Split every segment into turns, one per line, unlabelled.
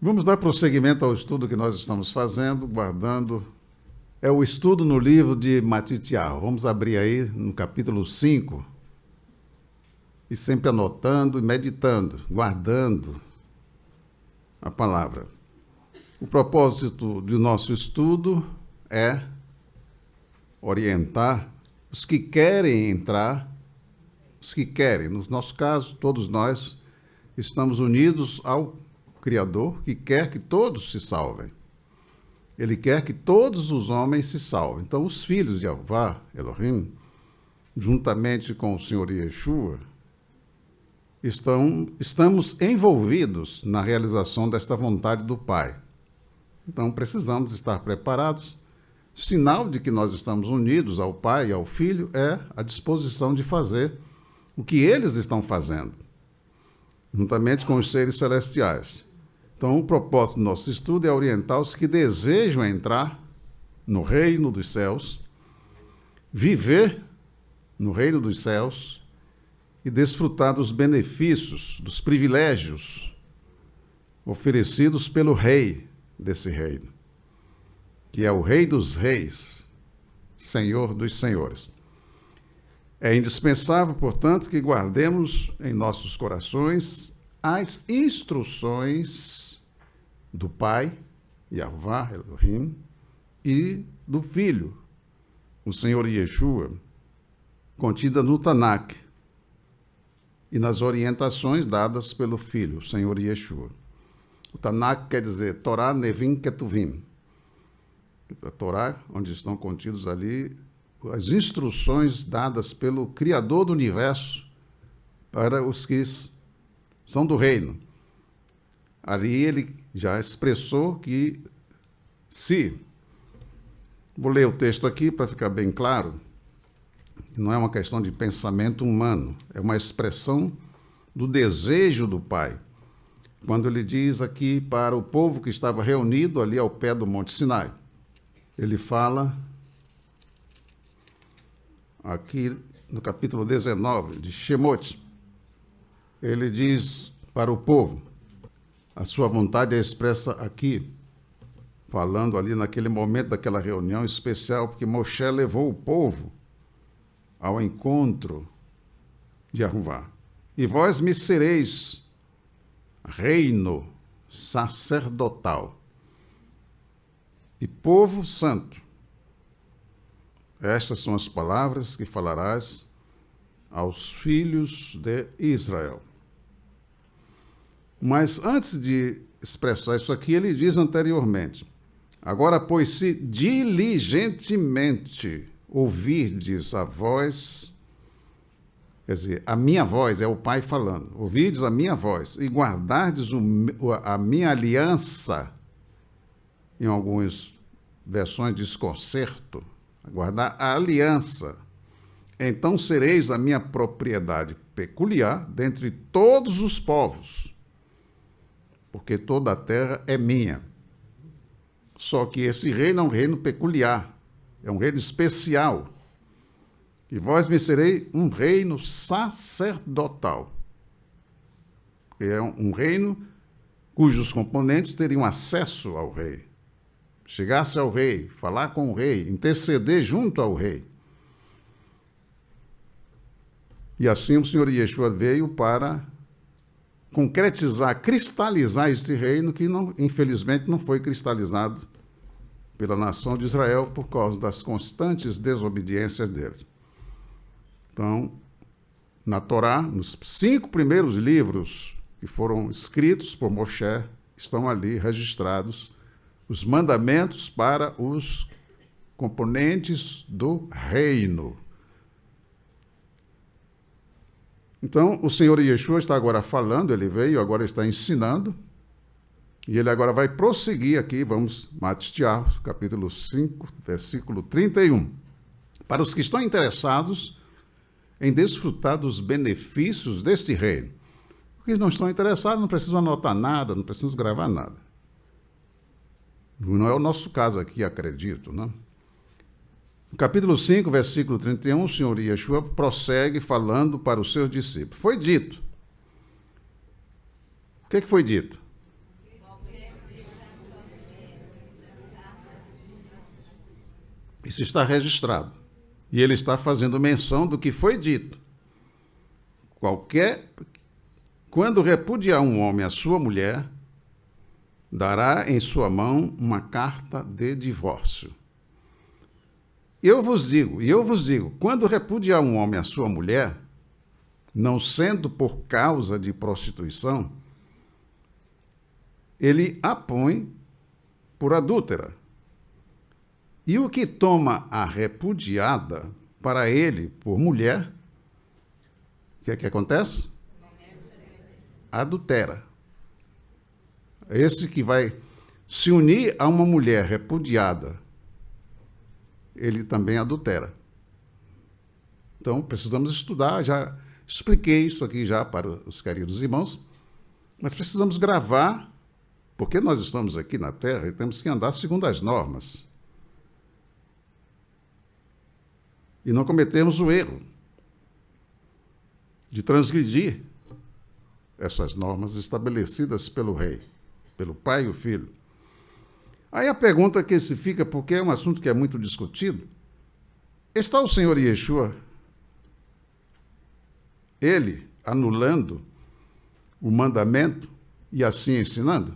Vamos dar prosseguimento ao estudo que nós estamos fazendo, guardando. É o estudo no livro de Matitiahu. Vamos abrir aí no capítulo 5. E sempre anotando e meditando, guardando a palavra. O propósito do nosso estudo é orientar os que querem entrar, os que querem. No nosso caso, todos nós estamos unidos ao Criador, que quer que todos se salvem. Ele quer que todos os homens se salvem. Então, os filhos de Jeová, Elohim, juntamente com o Senhor Yeshua, estamos envolvidos na realização desta vontade do Pai. Então, precisamos estar preparados. Sinal de que nós estamos unidos ao Pai e ao Filho é a disposição de fazer o que eles estão fazendo, juntamente com os seres celestiais. Então, o propósito do nosso estudo é orientar os que desejam entrar no reino dos céus, viver no reino dos céus e desfrutar dos benefícios, dos privilégios oferecidos pelo rei desse reino, que é o Rei dos Reis, Senhor dos Senhores. É indispensável, portanto, que guardemos em nossos corações as instruções do Pai, Jeová, Elohim, e do Filho, o Senhor Yeshua, contida no Tanakh, e nas orientações dadas pelo Filho, o Senhor Yeshua. O Tanakh quer dizer Torá, Nevim, Ketuvim. A Torá, onde estão contidos ali as instruções dadas pelo Criador do Universo para os que são do reino. Ali ele já expressou que vou ler o texto aqui para ficar bem claro, não é uma questão de pensamento humano, é uma expressão do desejo do Pai. Quando ele diz aqui para o povo que estava reunido ali ao pé do Monte Sinai, ele fala aqui no capítulo 19 de Shemot, ele diz para o povo, a sua vontade é expressa aqui, falando ali naquele momento daquela reunião especial, porque Moshe levou o povo ao encontro de Jeová. E vós me sereis reino sacerdotal e povo santo. Estas são as palavras que falarás aos filhos de Israel. Mas antes de expressar isso aqui, ele diz anteriormente, agora, pois, se diligentemente ouvirdes a voz, quer dizer, a minha voz, é o Pai falando, ouvirdes a minha voz e guardardes a minha aliança, em algumas versões diz concerto, guardar a aliança, então sereis a minha propriedade peculiar dentre todos os povos, porque toda a terra é minha. Só que esse reino é um reino peculiar, é um reino especial. E vós me serei um reino sacerdotal. Porque é um reino cujos componentes teriam acesso ao rei. Chegasse ao rei, falar com o rei, interceder junto ao rei. E assim o Senhor Yeshua veio para concretizar, cristalizar este reino que, infelizmente, não foi cristalizado pela nação de Israel por causa das constantes desobediências deles. Então, na Torá, nos 5 primeiros livros que foram escritos por Moshe, estão ali registrados os mandamentos para os componentes do reino. Então, o Senhor Yeshua está agora falando, ele veio, agora está ensinando, e ele agora vai prosseguir aqui, vamos, Matitiahu, capítulo 5, versículo 31. Para os que estão interessados em desfrutar dos benefícios deste reino. Os que não estão interessados não precisam anotar nada, não precisam gravar nada. Não é o nosso caso aqui, acredito, não? No capítulo 5, versículo 31, o Senhor Yeshua prossegue falando para os seus discípulos. Foi dito. O que foi dito? Isso está registrado. E ele está fazendo menção do que foi dito. Quando repudiar um homem a sua mulher, dará em sua mão uma carta de divórcio. E eu vos digo, quando repudiar um homem a sua mulher, não sendo por causa de prostituição, ele a põe por adúltera. E o que toma a repudiada para ele por mulher, o que é que acontece? Adultera. Esse que vai se unir a uma mulher repudiada, ele também adultera. Então, precisamos estudar, já expliquei isso aqui já para os queridos irmãos, mas precisamos gravar, porque nós estamos aqui na Terra e temos que andar segundo as normas. E não cometermos o erro de transgredir essas normas estabelecidas pelo rei, pelo pai e o filho. Aí a pergunta que se fica, porque é um assunto que é muito discutido, está o Senhor Yeshua, ele anulando o mandamento e assim ensinando?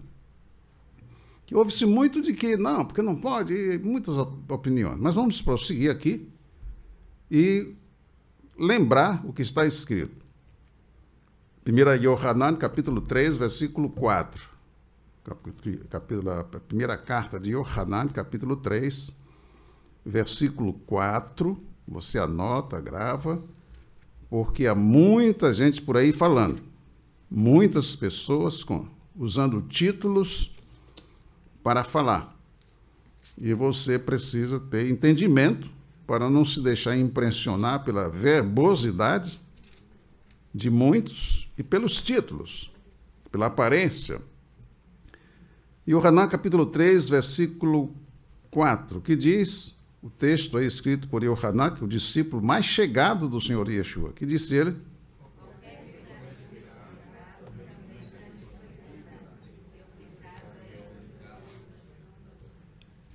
Que ouve-se muito de que não, porque não pode, e muitas opiniões. Mas vamos prosseguir aqui e lembrar o que está escrito. 1 Yohanan, capítulo 3, versículo 4. A primeira carta de Yohanan, capítulo 3, versículo 4. Você anota, grava, porque há muita gente por aí falando. Muitas pessoas usando títulos para falar. E você precisa ter entendimento para não se deixar impressionar pela verbosidade de muitos e pelos títulos, pela aparência. Yohanan, capítulo 3, versículo 4, que diz, o texto aí escrito por Yohanan, que é o discípulo mais chegado do Senhor Yeshua, que disse ele: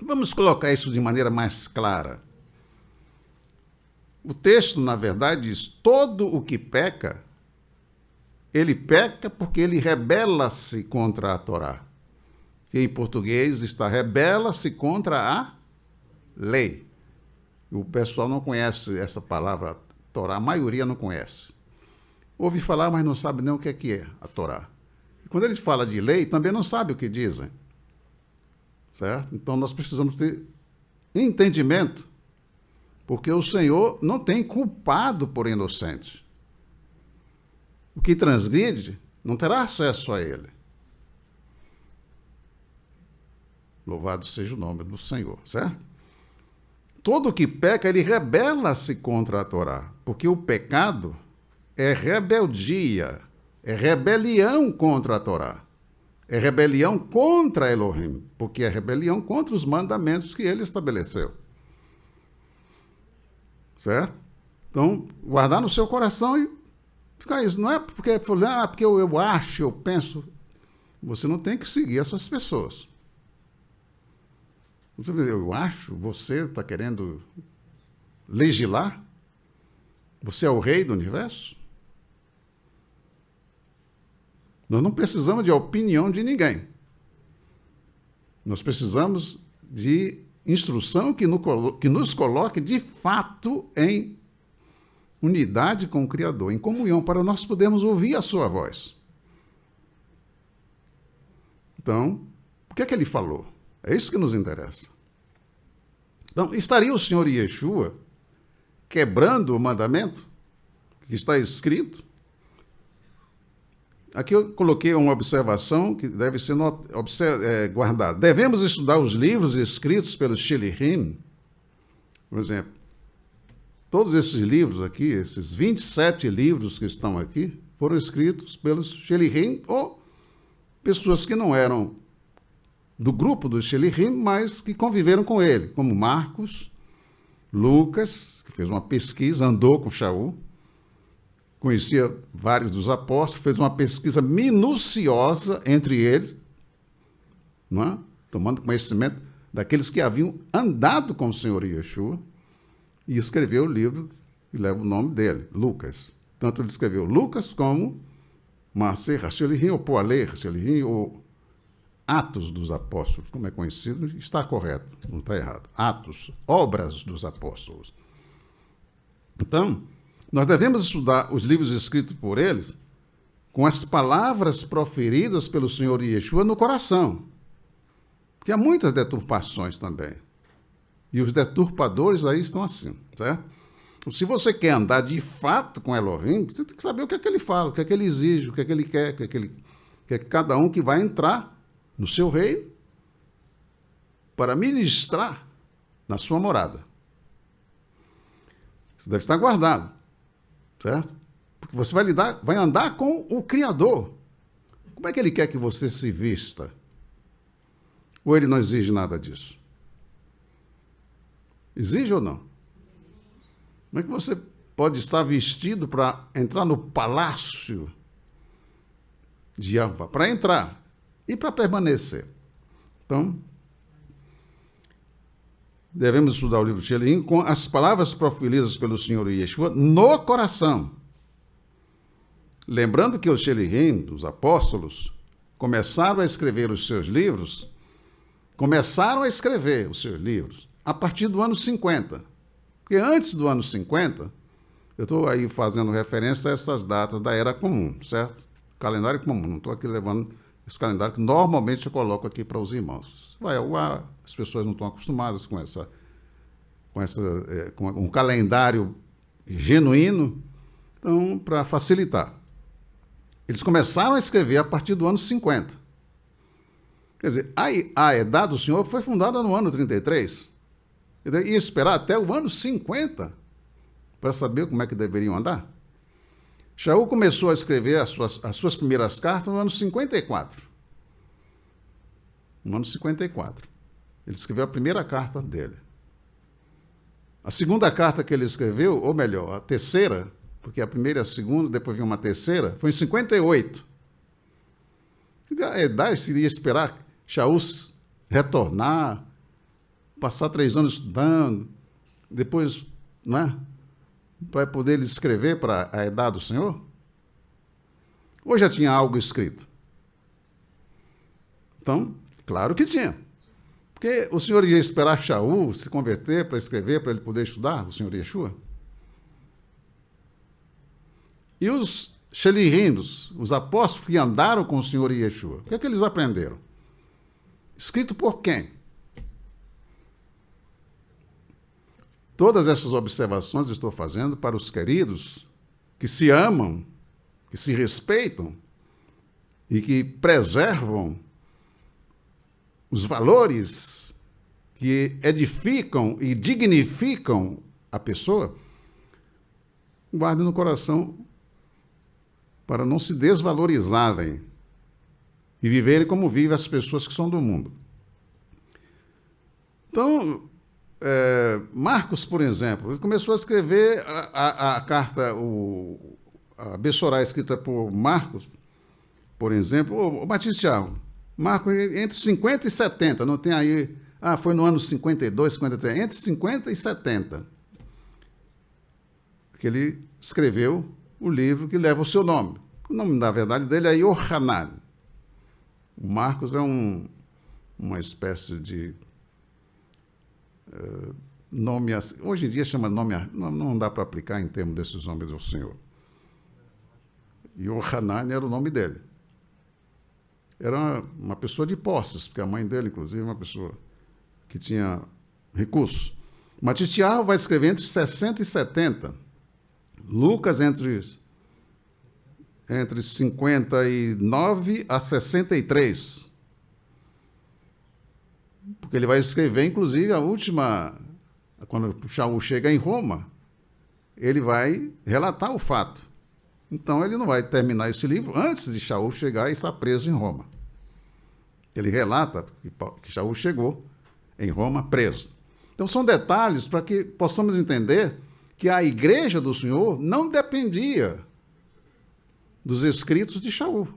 vamos colocar isso de maneira mais clara. O texto, na verdade, diz: todo o que peca, ele peca porque ele rebela-se contra a Torá. Que em português está rebela-se contra a lei. O pessoal não conhece essa palavra Torá, a maioria não conhece. Ouve falar, mas não sabe nem o que é a Torá. E quando eles falam de lei, também não sabe o que dizem. Certo? Então nós precisamos ter entendimento, porque o Senhor não tem culpado por inocente. O que transgride não terá acesso a ele. Louvado seja o nome do Senhor, certo? Todo que peca, ele rebela-se contra a Torá, porque o pecado é rebeldia, é rebelião contra a Torá, é rebelião contra Elohim, porque é rebelião contra os mandamentos que ele estabeleceu. Certo? Então, guardar no seu coração e ficar isso. Não é porque eu acho, eu penso. Você não tem que seguir essas pessoas. Eu acho, você está querendo legislar? Você é o rei do universo? Nós não precisamos de opinião de ninguém. Nós precisamos de instrução que nos coloque de fato em unidade com o Criador, em comunhão, para nós podermos ouvir a sua voz. Então, o que é que ele falou? É isso que nos interessa. Então, estaria o Senhor Yeshua quebrando o mandamento que está escrito? Aqui eu coloquei uma observação que deve ser guardada. Devemos estudar os livros escritos pelos Shilihim. Por exemplo, todos esses livros aqui, esses 27 livros que estão aqui, foram escritos pelos Shilihim ou pessoas que não eram do grupo dos Shilihim, mas que conviveram com ele, como Marcos, Lucas, que fez uma pesquisa, andou com Shaul, conhecia vários dos apóstolos, fez uma pesquisa minuciosa entre eles, não é? Tomando conhecimento daqueles que haviam andado com o Senhor Yeshua, e escreveu o livro que leva o nome dele, Lucas. Tanto ele escreveu Lucas como Maaser HaShalichim, ou Poalei HaShalichim, ou Atos dos Apóstolos, como é conhecido, está correto, não está errado. Atos, obras dos apóstolos. Então, nós devemos estudar os livros escritos por eles com as palavras proferidas pelo Senhor Yeshua no coração. Porque há muitas deturpações também. E os deturpadores aí estão assim, certo? Se você quer andar de fato com Elohim, você tem que saber o que é que ele fala, o que é que ele exige, o que é que ele quer, o que é que ele quer que cada um que vai entrar no seu reino para ministrar na sua morada. Isso deve estar guardado, certo? Porque você vai andar com o Criador. Como é que ele quer que você se vista? Ou ele não exige nada disso? Exige ou não? Como é que você pode estar vestido para entrar no palácio de Yahvah? Para entrar e para permanecer. Então, devemos estudar o livro de Sheliim com as palavras proferidas pelo Senhor Yeshua no coração. Lembrando que os Sheliim, os apóstolos, começaram a escrever os seus livros a partir do ano 50. Porque antes do ano 50, eu estou aí fazendo referência a essas datas da Era Comum, certo? Calendário comum, não estou aqui levando esse calendário que normalmente eu coloco aqui para os irmãos. As pessoas não estão acostumadas com um calendário genuíno, então, para facilitar. Eles começaram a escrever a partir do ano 50. Quer dizer, a Edá do Senhor foi fundada no ano 33. Ia esperar até o ano 50 para saber como é que deveriam andar. Shaul começou a escrever as suas primeiras cartas no ano 54. No ano 54. Ele escreveu a primeira carta dele. A segunda carta que ele escreveu, ou melhor, a terceira, porque a primeira e a segunda, depois vinha uma terceira, foi em 58. A Edá iria esperar Shaul retornar, passar 3 anos estudando, depois, não é? Para poder ele escrever para a Edá do Senhor? Ou já tinha algo escrito? Então, claro que tinha. Porque o Senhor ia esperar Shaul se converter para escrever, para ele poder estudar, o Senhor Yeshua? E os Sheliim, os apóstolos que andaram com o Senhor Yeshua, o que é que eles aprenderam? Escrito por quem? Todas essas observações estou fazendo para os queridos que se amam, que se respeitam e que preservam os valores que edificam e dignificam a pessoa. Guardem no coração para não se desvalorizarem e viverem como vivem as pessoas que são do mundo. Então, Marcos, por exemplo, ele começou a escrever a carta, a Bessorá escrita por Marcos, por exemplo, o Batista Thiago, Marcos entre 50 e 70, não tem aí, foi no ano 52, 53, entre 50 e 70, que ele escreveu o livro que leva o seu nome. O nome, na verdade, dele é Yohanan. O Marcos é uma espécie de nome assim. Hoje em dia chama nome, não dá para aplicar em termos desses nomes do Senhor. Yohanan era o nome dele. Era uma pessoa de posses, porque a mãe dele, inclusive, uma pessoa que tinha recursos. Matitiahu vai escrever entre 60 e 70. Lucas entre 59 a 63. Porque ele vai escrever, inclusive, a última, quando Shaul chega em Roma, ele vai relatar o fato. Então, ele não vai terminar esse livro antes de Shaul chegar e estar preso em Roma. Ele relata que Shaul chegou em Roma preso. Então, são detalhes para que possamos entender que a igreja do Senhor não dependia dos escritos de Shaul.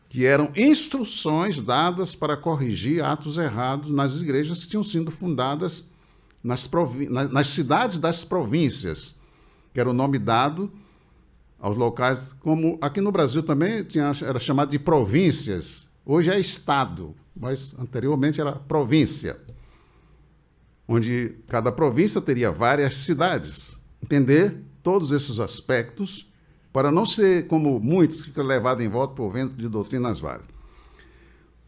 que eram instruções dadas para corrigir atos errados nas igrejas que tinham sido fundadas nas cidades das províncias, que era o nome dado aos locais, como aqui no Brasil também era chamado de províncias, hoje é estado, mas anteriormente era província, onde cada província teria várias cidades. Entender todos esses aspectos para não ser como muitos que ficam levados em volta por vento de doutrinas várias.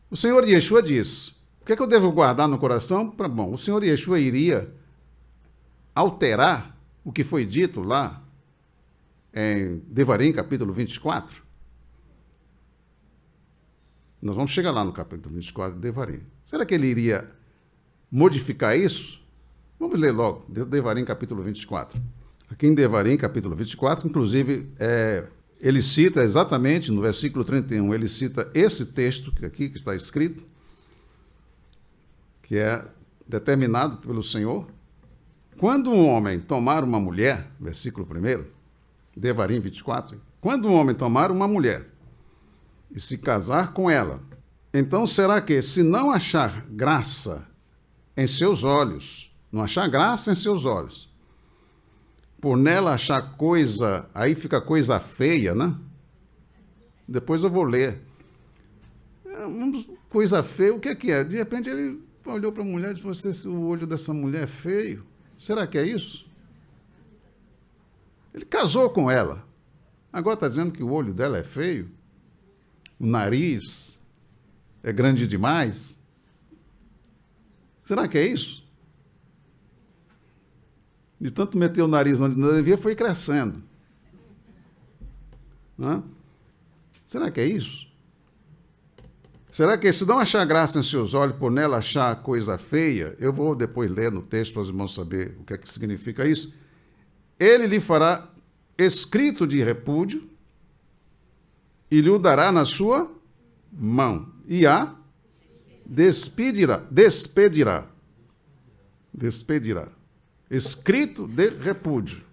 O Senhor Yeshua diz: o que é que eu devo guardar no coração? Bom, o Senhor Yeshua iria alterar o que foi dito lá em Devarim, capítulo 24. Nós vamos chegar lá no capítulo 24 de Devarim. Será que ele iria modificar isso? Vamos ler logo, Devarim, capítulo 24. Aqui em Devarim, capítulo 24, inclusive, ele cita exatamente, no versículo 31, ele cita esse texto aqui que está escrito, que é determinado pelo Senhor. Quando um homem tomar uma mulher, versículo 1, Devarim 24, quando um homem tomar uma mulher e se casar com ela, então será que, se não achar graça em seus olhos, não achar graça em seus olhos, por nela achar coisa, aí fica coisa feia, né? Depois eu vou ler. Coisa feia, o que é? De repente ele olhou para a mulher e disse: o olho dessa mulher é feio. Será que é isso? Ele casou com ela. Agora está dizendo que o olho dela é feio? O nariz é grande demais? Será que é isso? De tanto meter o nariz onde não devia, foi crescendo. Não? Será que é isso? Será que, se não achar graça em seus olhos, por nela achar coisa feia, eu vou depois ler no texto para os irmãos saber o que é que significa isso, ele lhe fará escrito de repúdio e lhe o dará na sua mão, e a despedirá. Escrito de repúdio.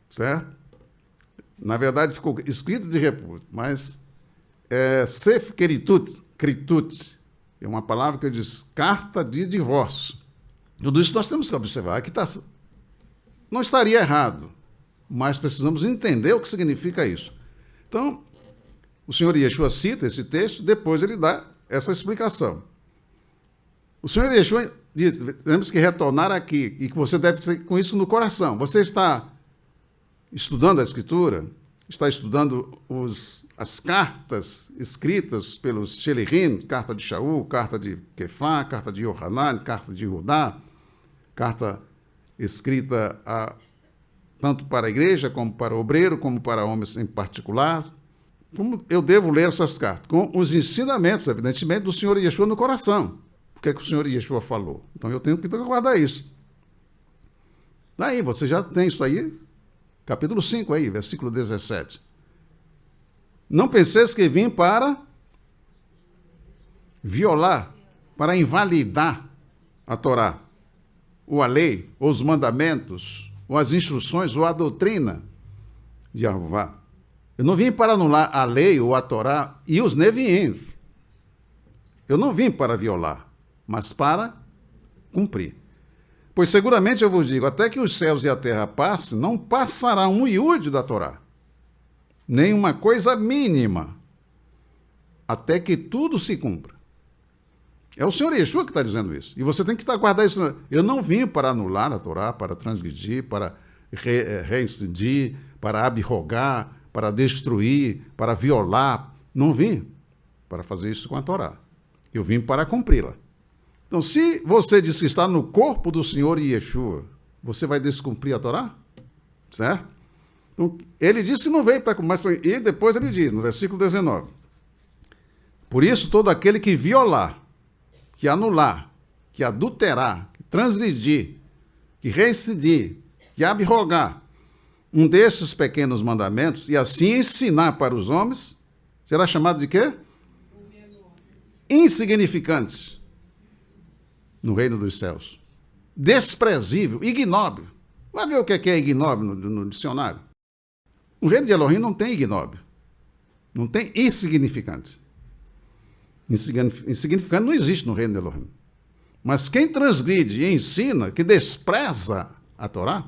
Certo? Na verdade, ficou escrito de repúdio, mas Sef Keritut, é uma palavra que diz carta de divórcio. Tudo isso nós temos que observar. Aqui não estaria errado, mas precisamos entender o que significa isso. Então, o Senhor Yeshua cita esse texto, depois ele dá essa explicação. O Senhor Yeshua diz: temos que retornar aqui, e que você deve ter com isso no coração. Você está estudando a Escritura, está estudando as cartas escritas pelos Shelirim, carta de Shaul, carta de Kefá, carta de Yohanan, carta de Judá, carta escrita tanto para a igreja, como para o obreiro, como para homens em particular. Como eu devo ler essas cartas? Com os ensinamentos, evidentemente, do Senhor Yeshua no coração. O que é que o Senhor Yeshua falou? Então eu tenho que guardar isso. Daí, você já tem isso aí, capítulo 5 aí, versículo 17. Não penseis que vim para violar, para invalidar a Torá, ou a lei, ou os mandamentos, ou as instruções, ou a doutrina de Jeová. Eu não vim para anular a lei ou a Torá e os neviim. Eu não vim para violar, mas para cumprir. Pois seguramente eu vos digo, até que os céus e a terra passem, não passará um iúde da Torá, nem uma coisa mínima, até que tudo se cumpra. É o Senhor Yeshua que está dizendo isso. E você tem que guardar isso. Eu não vim para anular a Torá, para transgredir, para reincidir, para abrogar, para destruir, para violar. Não vim para fazer isso com a Torá. Eu vim para cumpri-la. Então, se você diz que está no corpo do Senhor Yeshua, você vai descumprir a Torá? Certo? Então, ele disse que não veio para cumprir, e depois ele diz, no versículo 19, por isso todo aquele que violar, que anular, que adulterar, que transgredir, que reincidir, que abrogar um desses pequenos mandamentos e assim ensinar para os homens, será chamado de quê? Insignificantes no reino dos céus. Desprezível, ignóbil. Vai ver o que é ignóbil no dicionário. O reino de Elohim não tem ignóbil. Não tem insignificante. Insignificante não existe no reino de Elohim. Mas quem transgride e ensina, que despreza a Torá,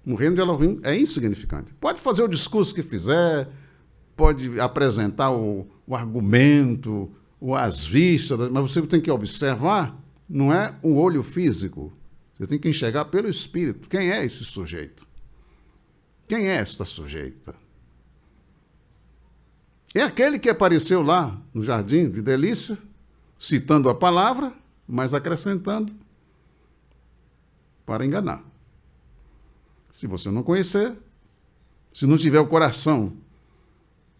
no reino de Elohim é insignificante. Pode fazer o discurso que fizer, pode apresentar o argumento, ou as vistas, mas você tem que observar, não é o olho físico. Você tem que enxergar pelo Espírito. Quem é esse sujeito? Quem é esta sujeita? É aquele que apareceu lá no jardim de delícia, citando a palavra, mas acrescentando para enganar. Se você não conhecer, se não tiver o coração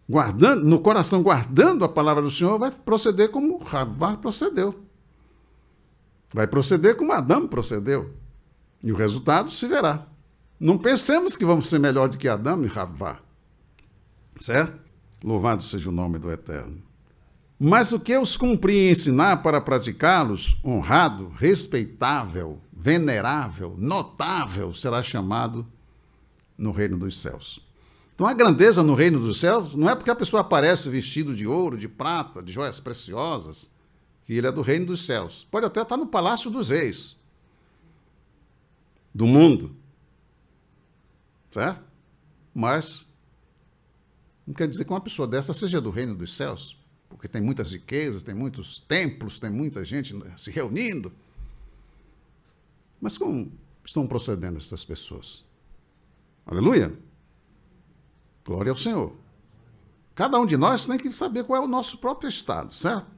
guardando a palavra do Senhor, vai proceder como Ravá procedeu. Vai proceder como Adão procedeu. E o resultado se verá. Não pensemos que vamos ser melhor do que Adão e Ravá. Certo? Louvado seja o nome do Eterno. Mas o que eu os cumpri em ensinar para praticá-los, honrado, respeitável, venerável, notável, será chamado no reino dos céus. Então a grandeza no reino dos céus não é porque a pessoa aparece vestido de ouro, de prata, de joias preciosas, que ele é do reino dos céus. Pode até estar no palácio dos reis, do mundo, certo? Mas não quer dizer que uma pessoa dessa seja do reino dos céus, porque tem muitas riquezas, tem muitos templos, tem muita gente se reunindo. Mas como estão procedendo essas pessoas? Aleluia! Glória ao Senhor. Cada um de nós tem que saber qual é o nosso próprio estado, certo?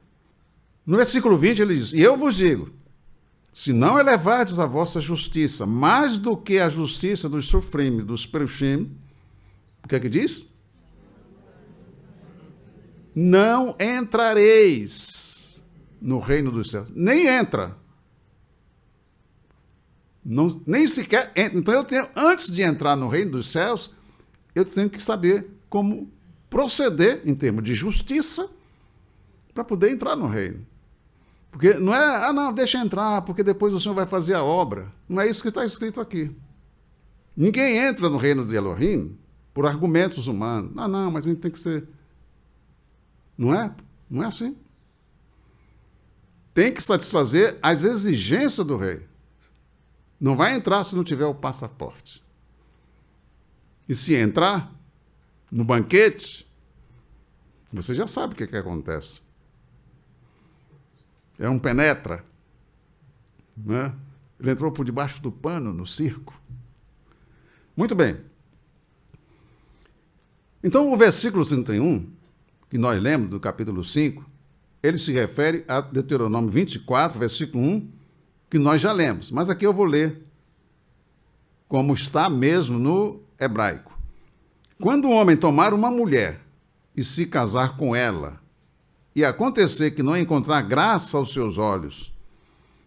No versículo 20 ele diz, e eu vos digo, se não elevardes a vossa justiça mais do que a justiça dos sofrim, dos perushim, o que é que diz? Não entrareis no reino dos céus. Nem entra. Não, nem sequer entra. Então antes de entrar no reino dos céus, eu tenho que saber como proceder em termos de justiça para poder entrar no reino. Porque não é, não, deixa entrar, porque depois o Senhor vai fazer a obra. Não é isso que está escrito aqui. Ninguém entra no reino de Elohim por argumentos humanos. Não, mas a gente tem que ser... Não é? Não é assim. Tem que satisfazer as exigências do rei. Não vai entrar se não tiver o passaporte. E se entrar no banquete, você já sabe o que acontece. É um penetra. Né? Ele entrou por debaixo do pano no circo. Muito bem. Então, o versículo 31, que nós lemos do capítulo 5, ele se refere a Deuteronômio 24, versículo 1, que nós já lemos. Mas aqui eu vou ler como está mesmo no hebraico. Quando um homem tomar uma mulher e se casar com ela, e acontecer que não encontrar graça aos seus olhos,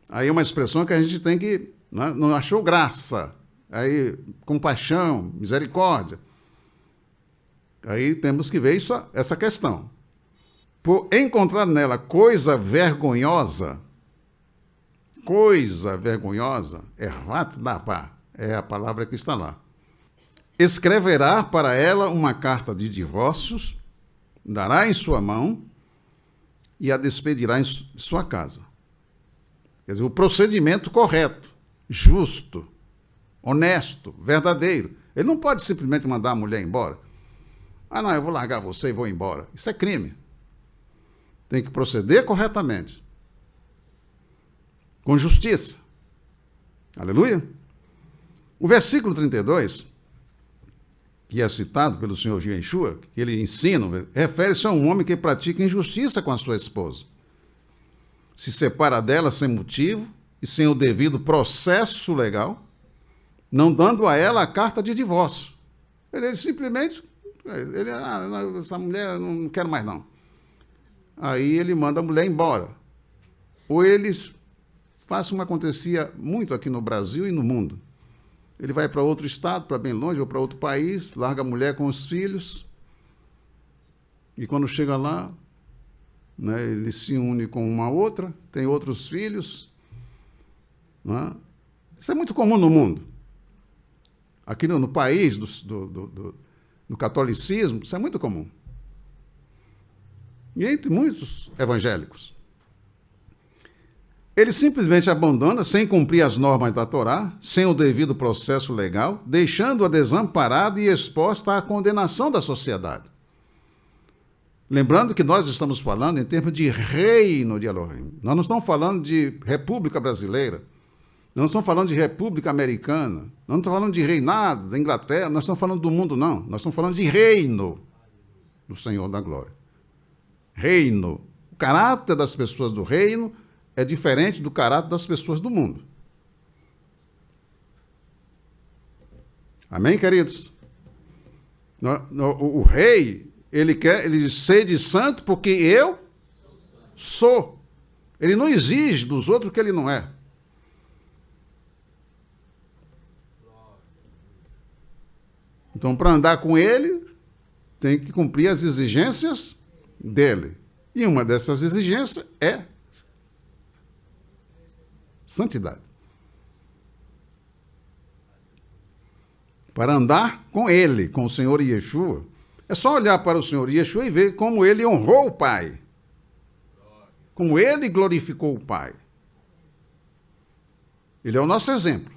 aí é uma expressão que a gente tem que... Não achou graça, aí compaixão, misericórdia. Aí temos que ver essa questão. Por encontrar nela coisa vergonhosa, ervat dapá, é a palavra que está lá. Escreverá para ela uma carta de divórcios, dará em sua mão e a despedirá em sua casa. Quer dizer, o procedimento correto, justo, honesto, verdadeiro. Ele não pode simplesmente mandar a mulher embora. Não, eu vou largar você e vou embora. Isso é crime. Tem que proceder corretamente. Com justiça. Aleluia. O versículo 32, que é citado pelo senhor Yeshua, que ele ensina, refere-se a um homem que pratica injustiça com a sua esposa. Se separa dela sem motivo e sem o devido processo legal, não dando a ela a carta de divórcio. Ele simplesmente... essa mulher não quero mais não. Aí ele manda a mulher embora. Ou eles fazem como acontecia muito aqui no Brasil e no mundo. Ele vai para outro estado, para bem longe, ou para outro país, larga a mulher com os filhos, e quando chega lá, né, ele se une com uma outra, tem outros filhos. Né? Isso é muito comum no mundo. Aqui no país no catolicismo, isso é muito comum. e entre muitos evangélicos. Ele simplesmente abandona sem cumprir as normas da Torá, sem o devido processo legal, deixando-a desamparada e exposta à condenação da sociedade. Lembrando que nós estamos falando em termos de reino de Elohim. Nós não estamos falando de República Brasileira, nós não estamos falando de República Americana, nós não estamos falando de reinado da Inglaterra, nós estamos falando do mundo, não. Nós estamos falando de reino do Senhor da Glória. Reino. O caráter das pessoas do reino é diferente do caráter das pessoas do mundo. Amém, queridos? O rei, ele diz, sede santo porque eu sou. Ele não exige dos outros o que ele não é. Então, para andar com ele, tem que cumprir as exigências dele. E uma dessas exigências é santidade. Para andar com ele, com o Senhor Yeshua, é só olhar para o Senhor Yeshua e ver como ele honrou o Pai. Como ele glorificou o Pai. Ele é o nosso exemplo.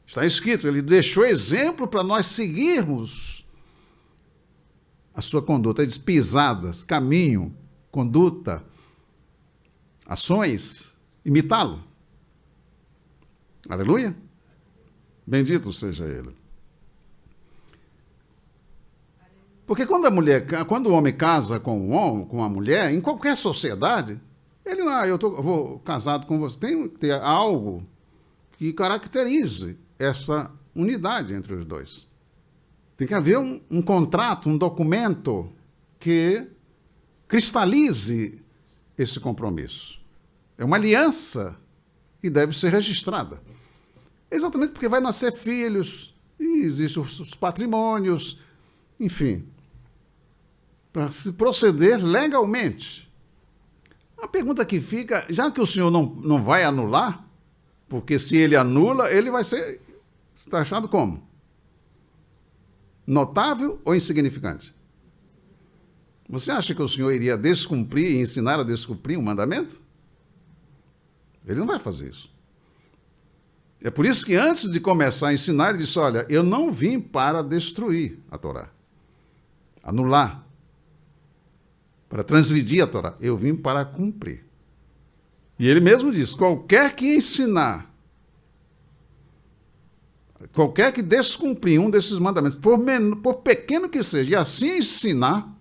Está escrito, ele deixou exemplo para nós seguirmos a sua conduta. Ele diz, pisadas, caminho, conduta, ações, imitá-lo. Aleluia? Bendito seja ele. Porque quando o homem casa com uma mulher, em qualquer sociedade, ele não, eu vou casado com você, tem que ter algo que caracterize essa unidade entre os dois. Tem que haver um contrato, um documento que cristalize esse compromisso. É uma aliança que deve ser registrada. Exatamente porque vai nascer filhos, e existem os patrimônios, enfim, para se proceder legalmente. A pergunta que fica, já que o senhor não vai anular, porque se ele anula, ele vai ser taxado como? Notável ou insignificante? Você acha que o senhor iria descumprir e ensinar a descumprir um mandamento? Ele não vai fazer isso. É por isso que antes de começar a ensinar, ele disse, olha, eu não vim para destruir a Torá, anular, para transgredir a Torá, eu vim para cumprir. E ele mesmo diz, qualquer que ensinar, qualquer que descumprir um desses mandamentos, por pequeno que seja, e assim ensinar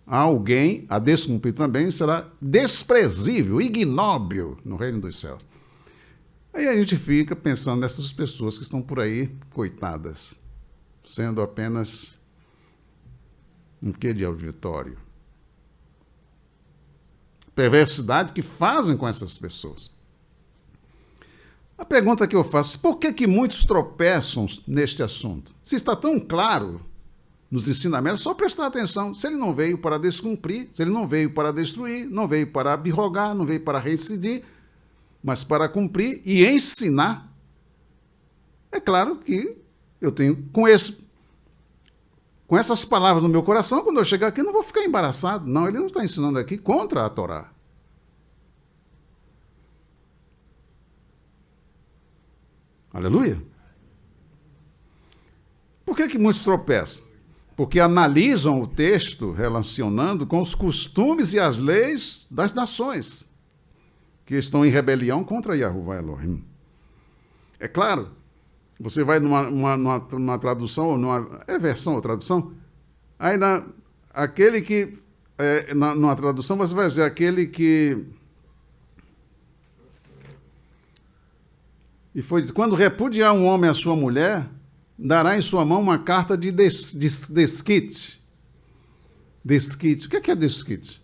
a alguém a descumprir também, será desprezível, ignóbil no reino dos céus. Aí a gente fica pensando nessas pessoas que estão por aí, coitadas, sendo apenas um quê de auditório. Perversidade que fazem com essas pessoas. A pergunta que eu faço, por que muitos tropeçam neste assunto? Se está tão claro nos ensinamentos, é só prestar atenção. Se ele não veio para descumprir, se ele não veio para destruir, não veio para abrogar, não veio para reincidir, mas para cumprir e ensinar, é claro que eu tenho, com essas palavras no meu coração, quando eu chegar aqui, eu não vou ficar embaraçado. Não, ele não está ensinando aqui contra a Torá. Aleluia? Por que muitos tropeçam? Porque analisam o texto relacionando com os costumes e as leis das nações que estão em rebelião contra Yahová Elohim. É claro, você vai numa tradução, versão ou tradução, aí numa tradução você vai dizer aquele que... E foi, quando repudiar um homem a sua mulher, dará em sua mão uma carta de desquite. Desquite. O que é desquite?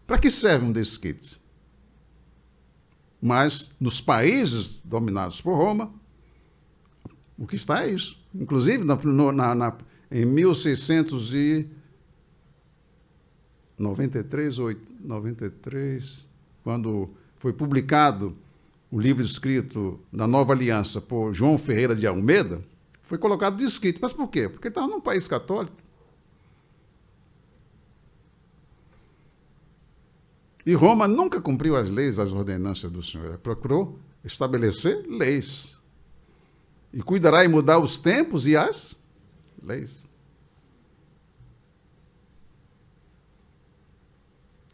Para que serve um desquite? Mas, nos países dominados por Roma, o que está é isso. Inclusive, em 1693, quando foi publicado o livro escrito da Nova Aliança por João Ferreira de Almeida, Foi colocado desquite. Mas por quê? Porque estava num país católico. E Roma nunca cumpriu as leis, as ordenanças do Senhor. Ela procurou estabelecer leis. E cuidará em mudar os tempos e as leis.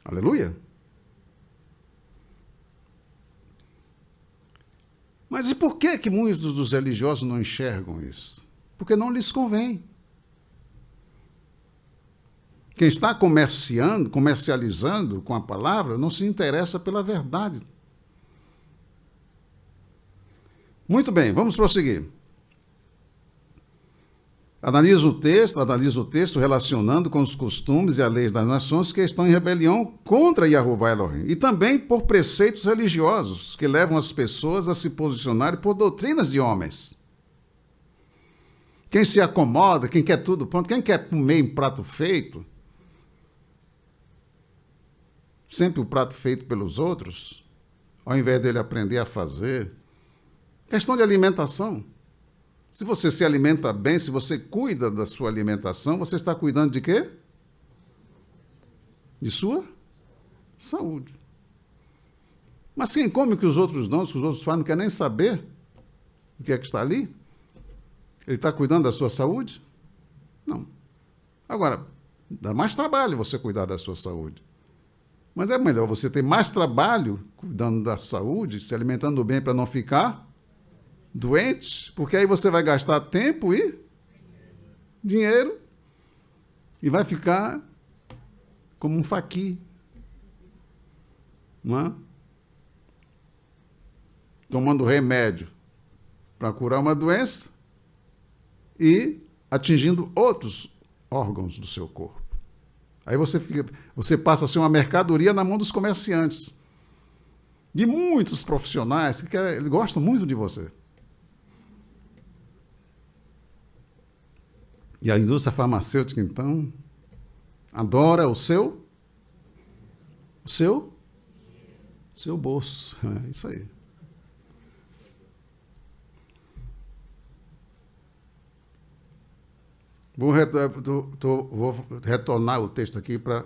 Aleluia. Mas e por que muitos dos religiosos não enxergam isso? Porque não lhes convém. Quem está comercializando com a palavra, não se interessa pela verdade. Muito bem, vamos prosseguir. Analisa o texto relacionando com os costumes e as leis das nações que estão em rebelião contra Yahová Elohim. E também por preceitos religiosos que levam as pessoas a se posicionarem por doutrinas de homens. Quem se acomoda, quem quer tudo pronto, quem quer comer em prato feito, sempre o prato feito pelos outros, ao invés dele aprender a fazer. Questão de alimentação. Se você se alimenta bem, se você cuida da sua alimentação, você está cuidando de quê? De sua saúde. Mas quem come o que os outros dão, o que os outros fazem, não quer nem saber o que é que está ali? Ele está cuidando da sua saúde? Não. Agora, dá mais trabalho você cuidar da sua saúde. Mas é melhor você ter mais trabalho cuidando da saúde, se alimentando bem para não ficar doente, porque aí você vai gastar tempo e dinheiro e vai ficar como um faqui, não é? Tomando remédio para curar uma doença e atingindo outros órgãos do seu corpo. Aí você passa a ser uma mercadoria na mão dos comerciantes, de muitos profissionais que eles gostam muito de você. E a indústria farmacêutica, então, adora o seu bolso. É isso aí. Vou retornar o texto aqui para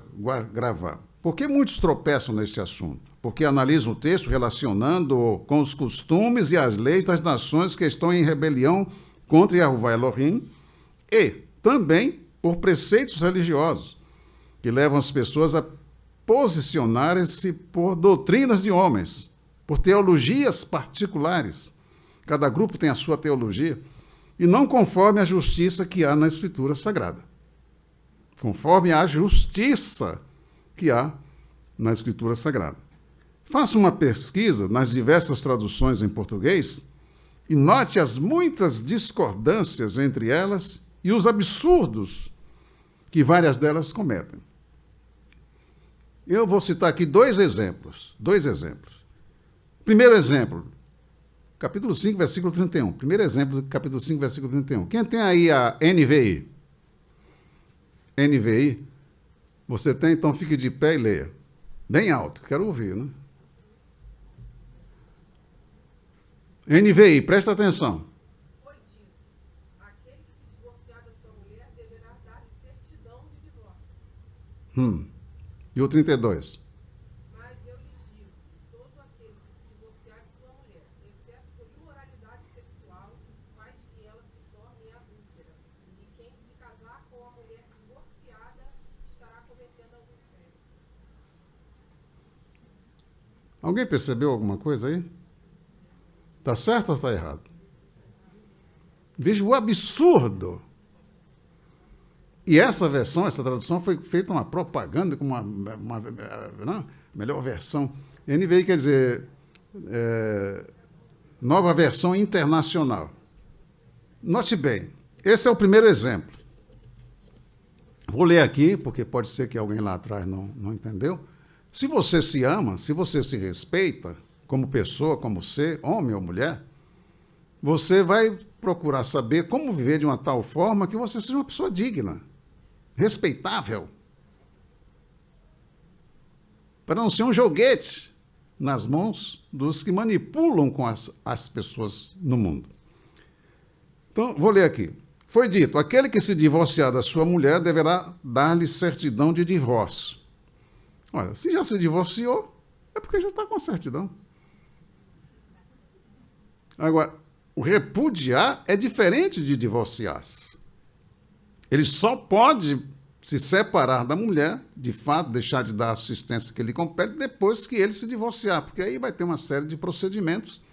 gravar. Por que muitos tropeçam nesse assunto? Porque analisam o texto relacionando com os costumes e as leis das nações que estão em rebelião contra Yahová Elohim e também por preceitos religiosos que levam as pessoas a posicionarem-se por doutrinas de homens, por teologias particulares. Cada grupo tem a sua teologia. E não conforme a justiça que há na Escritura Sagrada. Conforme a justiça que há na Escritura Sagrada. Faça uma pesquisa nas diversas traduções em português e note as muitas discordâncias entre elas e os absurdos que várias delas cometem. Eu vou citar aqui dois exemplos. Primeiro exemplo, capítulo 5, versículo 31. Primeiro exemplo do capítulo 5, versículo 31. Quem tem aí a NVI? NVI? Você tem? Então fique de pé e leia. Bem alto, quero ouvir, né? NVI, presta atenção.
Foi dito, aquele que se divorciar da sua mulher deverá dar certidão de divórcio.
E o 32?
Mas eu lhes digo, todo aquele que se divorciar de sua mulher, exceto por imoralidade sexual, faz que ela se torne adúltera. E quem se casar com a mulher divorciada estará cometendo adultério.
Alguém percebeu alguma coisa aí? Está certo ou está errado? Veja o absurdo. E essa versão, essa tradução foi feita uma propaganda com uma não, melhor versão. NVI quer dizer nova versão internacional. Note bem, esse é o primeiro exemplo. Vou ler aqui, porque pode ser que alguém lá atrás não entendeu. Se você se ama, se você se respeita, como pessoa, como ser, homem ou mulher, você vai procurar saber como viver de uma tal forma que você seja uma pessoa digna, respeitável, para não ser um joguete nas mãos dos que manipulam com as pessoas no mundo. Então, vou ler aqui. Foi dito, aquele que se divorciar da sua mulher deverá dar-lhe certidão de divórcio. Olha, se já se divorciou, é porque já está com a certidão. Agora, o repudiar é diferente de divorciar-se. Ele só pode se separar da mulher, de fato, deixar de dar a assistência que lhe compete, depois que ele se divorciar, porque aí vai ter uma série de procedimentos,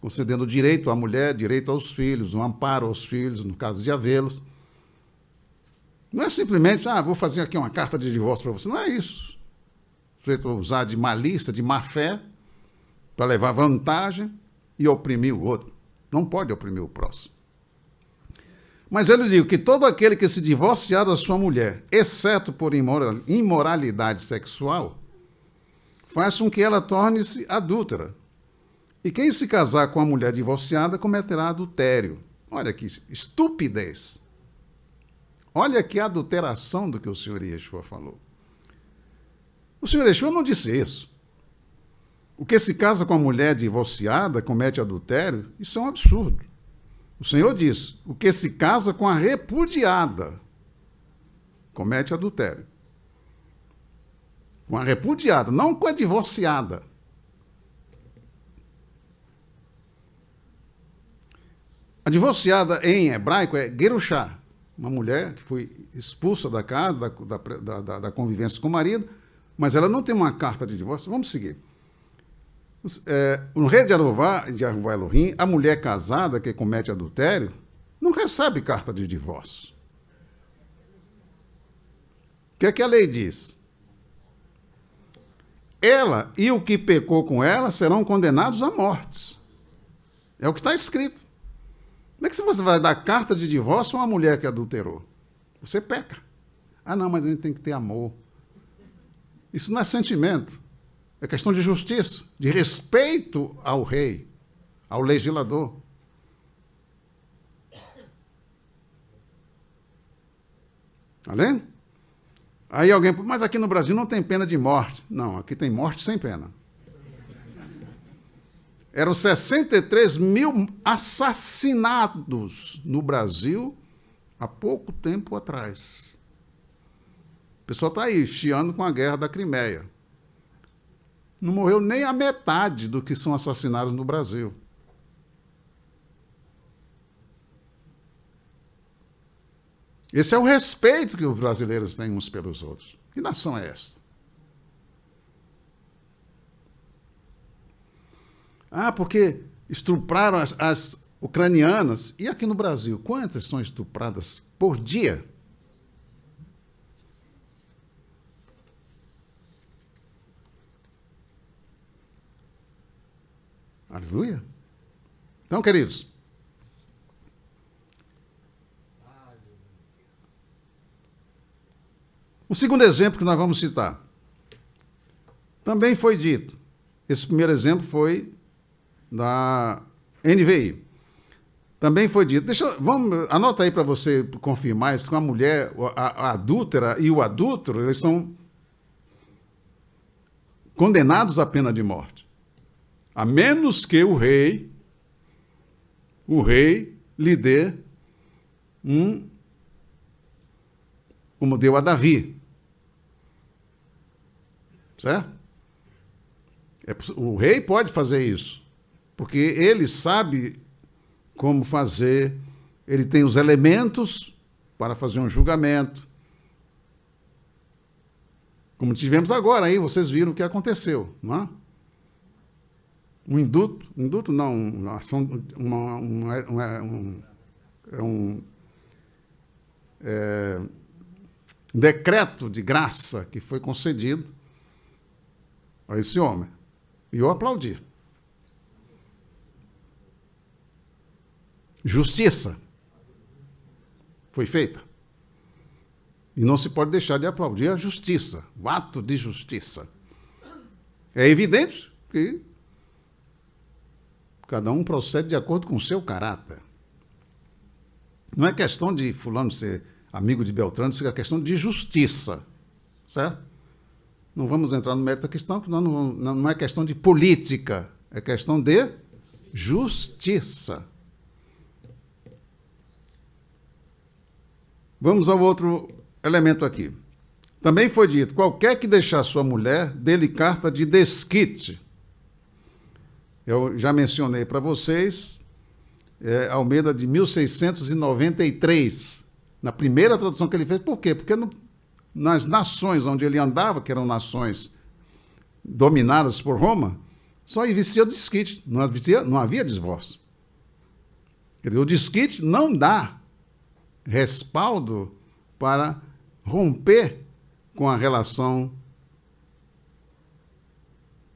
concedendo direito à mulher, direito aos filhos, um amparo aos filhos, no caso de havê-los. Não é simplesmente, vou fazer aqui uma carta de divórcio para você. Não é isso. O sujeito vai usar de malícia, de má fé, para levar vantagem e oprimir o outro. Não pode oprimir o próximo. Mas eu lhe digo que todo aquele que se divorciar da sua mulher, exceto por imoralidade sexual, faz com que ela torne-se adúltera. E quem se casar com a mulher divorciada cometerá adultério. Olha que estupidez. Olha que adulteração do que o Senhor Yeshua falou. O Senhor Yeshua não disse isso. O que se casa com a mulher divorciada comete adultério, isso é um absurdo. O Senhor diz, o que se casa com a repudiada comete adultério. Com a repudiada, não com a divorciada. A divorciada em hebraico é gerushá, uma mulher que foi expulsa da casa, da convivência com o marido, mas ela não tem uma carta de divórcio. Vamos seguir. No rei de Aruvá Elohim, a mulher casada que comete adultério não recebe carta de divórcio. O que é que a lei diz? Ela e o que pecou com ela serão condenados à morte. É o que está escrito. Como é que você vai dar carta de divórcio a uma mulher que adulterou? Você peca. Não, mas a gente tem que ter amor. Isso não é sentimento. É questão de justiça, de respeito ao rei, ao legislador. Tá vendo? Aí alguém, mas aqui no Brasil não tem pena de morte. Não, aqui tem morte sem pena. Eram 63 mil assassinados no Brasil há pouco tempo atrás. O pessoal está aí, chiando com a guerra da Crimeia. Não morreu nem a metade do que são assassinados no Brasil. Esse é o respeito que os brasileiros têm uns pelos outros. Que nação é essa? Porque estupraram as ucranianas. E aqui no Brasil, quantas são estupradas por dia? Aleluia. Então, queridos, o segundo exemplo que nós vamos citar também foi dito. Esse primeiro exemplo foi da NVI. Também foi dito. Anota aí para você confirmar isso, com a mulher, a adúltera e o adúltero, eles são condenados à pena de morte. A menos que o rei lhe dê como deu a Davi. Certo? O rei pode fazer isso, porque ele sabe como fazer, ele tem os elementos para fazer um julgamento. Como tivemos agora aí, vocês viram o que aconteceu, não é? Um indulto não, uma ação, um decreto de graça que foi concedido a esse homem. E eu aplaudi. Justiça foi feita. E não se pode deixar de aplaudir a justiça, o ato de justiça. É evidente que cada um procede de acordo com o seu caráter. Não é questão de fulano ser amigo de Beltrano, isso é questão de justiça, certo? Não vamos entrar no mérito da questão, porque não é questão de política, é questão de justiça. Vamos ao outro elemento aqui. Também foi dito: qualquer que deixar sua mulher, dê-lhe carta de desquite. Eu já mencionei para vocês, Almeida de 1693, na primeira tradução que ele fez. Por quê? Porque nas nações onde ele andava, que eram nações dominadas por Roma, só existia o desquite, não havia divórcio. Quer dizer, o desquite não dá respaldo para romper com a relação,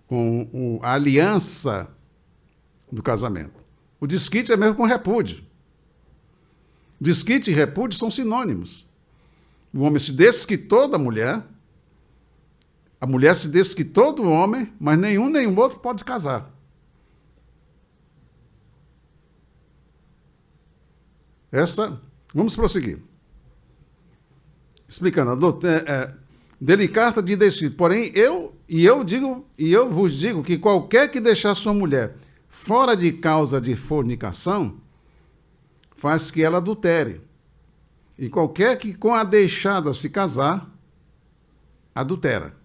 com a aliança do casamento. O desquite é mesmo com repúdio. Desquite e repúdio são sinônimos. O homem se desquitou da mulher, a mulher se desquitou do homem, mas nenhum nem o outro pode casar. Vamos prosseguir. Explicando, dê-lhe carta de desquite. Porém, eu vos digo que qualquer que deixar sua mulher fora de causa de fornicação, faz que ela adultere. E qualquer que com a deixada se casar, adultera.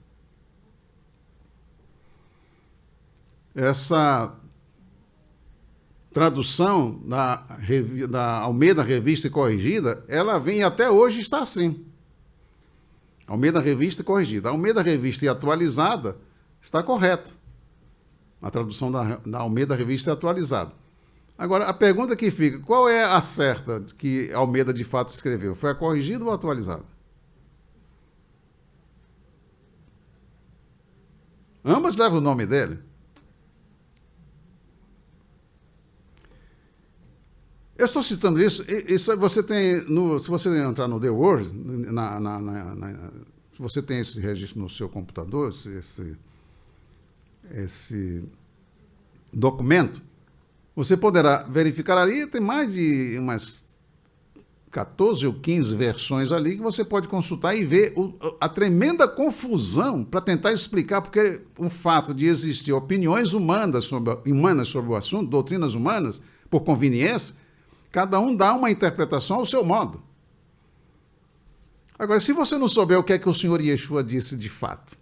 Essa tradução da Almeida Revista e Corrigida, ela vem até hoje está assim. Almeida Revista e Corrigida. A Almeida Revista e Atualizada está correta. A tradução da Almeida Revista e Atualizada. Agora, a pergunta que fica: qual é a certa que Almeida de fato escreveu? Foi a corrigida ou a atualizada? Ambas levam o nome dele. Eu estou citando isso você tem, se você entrar no The Word, se você tem esse registro no seu computador, esse documento, você poderá verificar ali, tem mais de umas 14 ou 15 versões ali que você pode consultar e ver a tremenda confusão para tentar explicar, porque o fato de existir opiniões humanas sobre o assunto, doutrinas humanas, por conveniência, cada um dá uma interpretação ao seu modo. Agora, se você não souber o que é que o Senhor Yeshua disse de fato,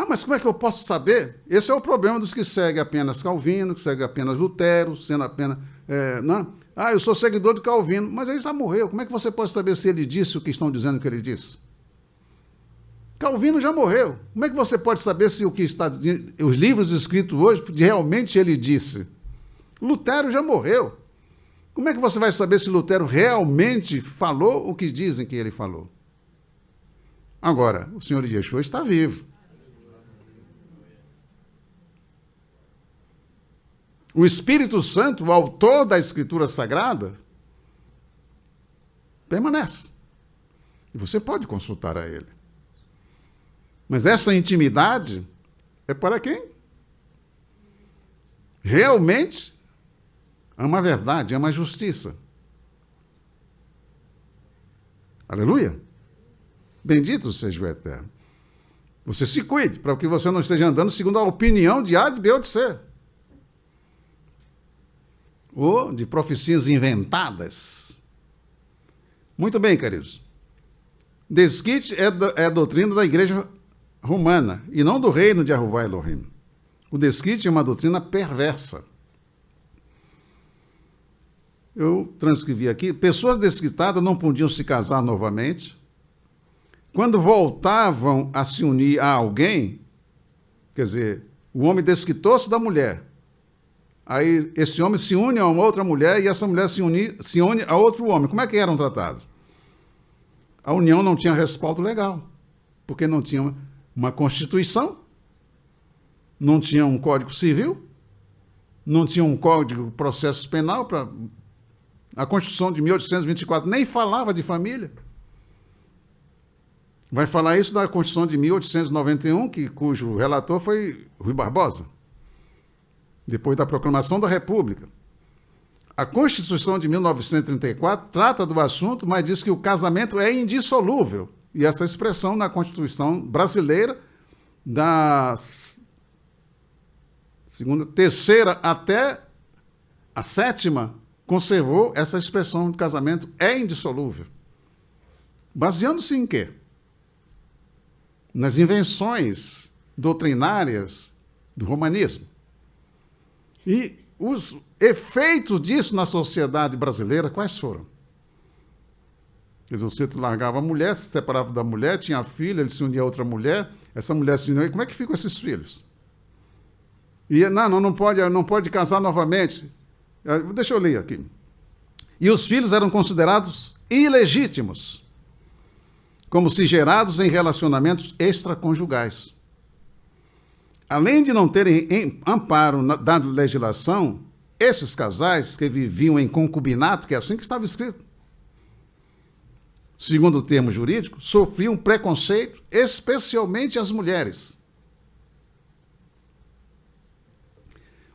mas como é que eu posso saber? Esse é o problema dos que seguem apenas Calvino, que seguem apenas Lutero, sendo apenas... eu sou seguidor de Calvino, mas ele já morreu. Como é que você pode saber se ele disse o que estão dizendo que ele disse? Calvino já morreu. Como é que você pode saber se o que está dizendo, os livros escritos hoje, realmente ele disse? Lutero já morreu. Como é que você vai saber se Lutero realmente falou o que dizem que ele falou? Agora, o Senhor Yeshua está vivo. O Espírito Santo, o autor da Escritura Sagrada, permanece. E você pode consultar a ele. Mas essa intimidade é para quem realmente ama a verdade, ama a justiça. Aleluia! Bendito seja o Eterno. Você se cuide, para que você não esteja andando segundo a opinião de A, de B ou de C. Ou de profecias inventadas. Muito bem, queridos. Desquite é a doutrina da igreja romana, e não do reino de Jeová Elohim. O desquite é uma doutrina perversa. Eu transcrevi aqui: pessoas desquitadas não podiam se casar novamente. Quando voltavam a se unir a alguém, quer dizer, o homem desquitou-se da mulher. Aí esse homem se une a uma outra mulher e essa mulher se une a outro homem. Como é que eram tratados? A união não tinha respaldo legal, porque não tinha uma Constituição, não tinha um Código Civil, não tinha um Código de Processo Penal. A Constituição de 1824 nem falava de família. Vai falar isso da Constituição de 1891, cujo relator foi Rui Barbosa, depois da proclamação da República. A Constituição de 1934 trata do assunto, mas diz que o casamento é indissolúvel. E essa expressão na Constituição brasileira, da terceira até a sétima conservou essa expressão de casamento é indissolúvel. Baseando-se em quê? Nas invenções doutrinárias do romanismo. E os efeitos disso na sociedade brasileira, quais foram? Quer dizer, você largava a mulher, se separava da mulher, tinha filho, ele se unia a outra mulher, essa mulher se unia, e como é que ficam esses filhos? E não pode casar novamente. Deixa eu ler aqui. E os filhos eram considerados ilegítimos, como se gerados em relacionamentos extraconjugais. Além de não terem amparo da legislação, esses casais que viviam em concubinato, que é assim que estava escrito, segundo o termo jurídico, sofriam preconceito, especialmente as mulheres.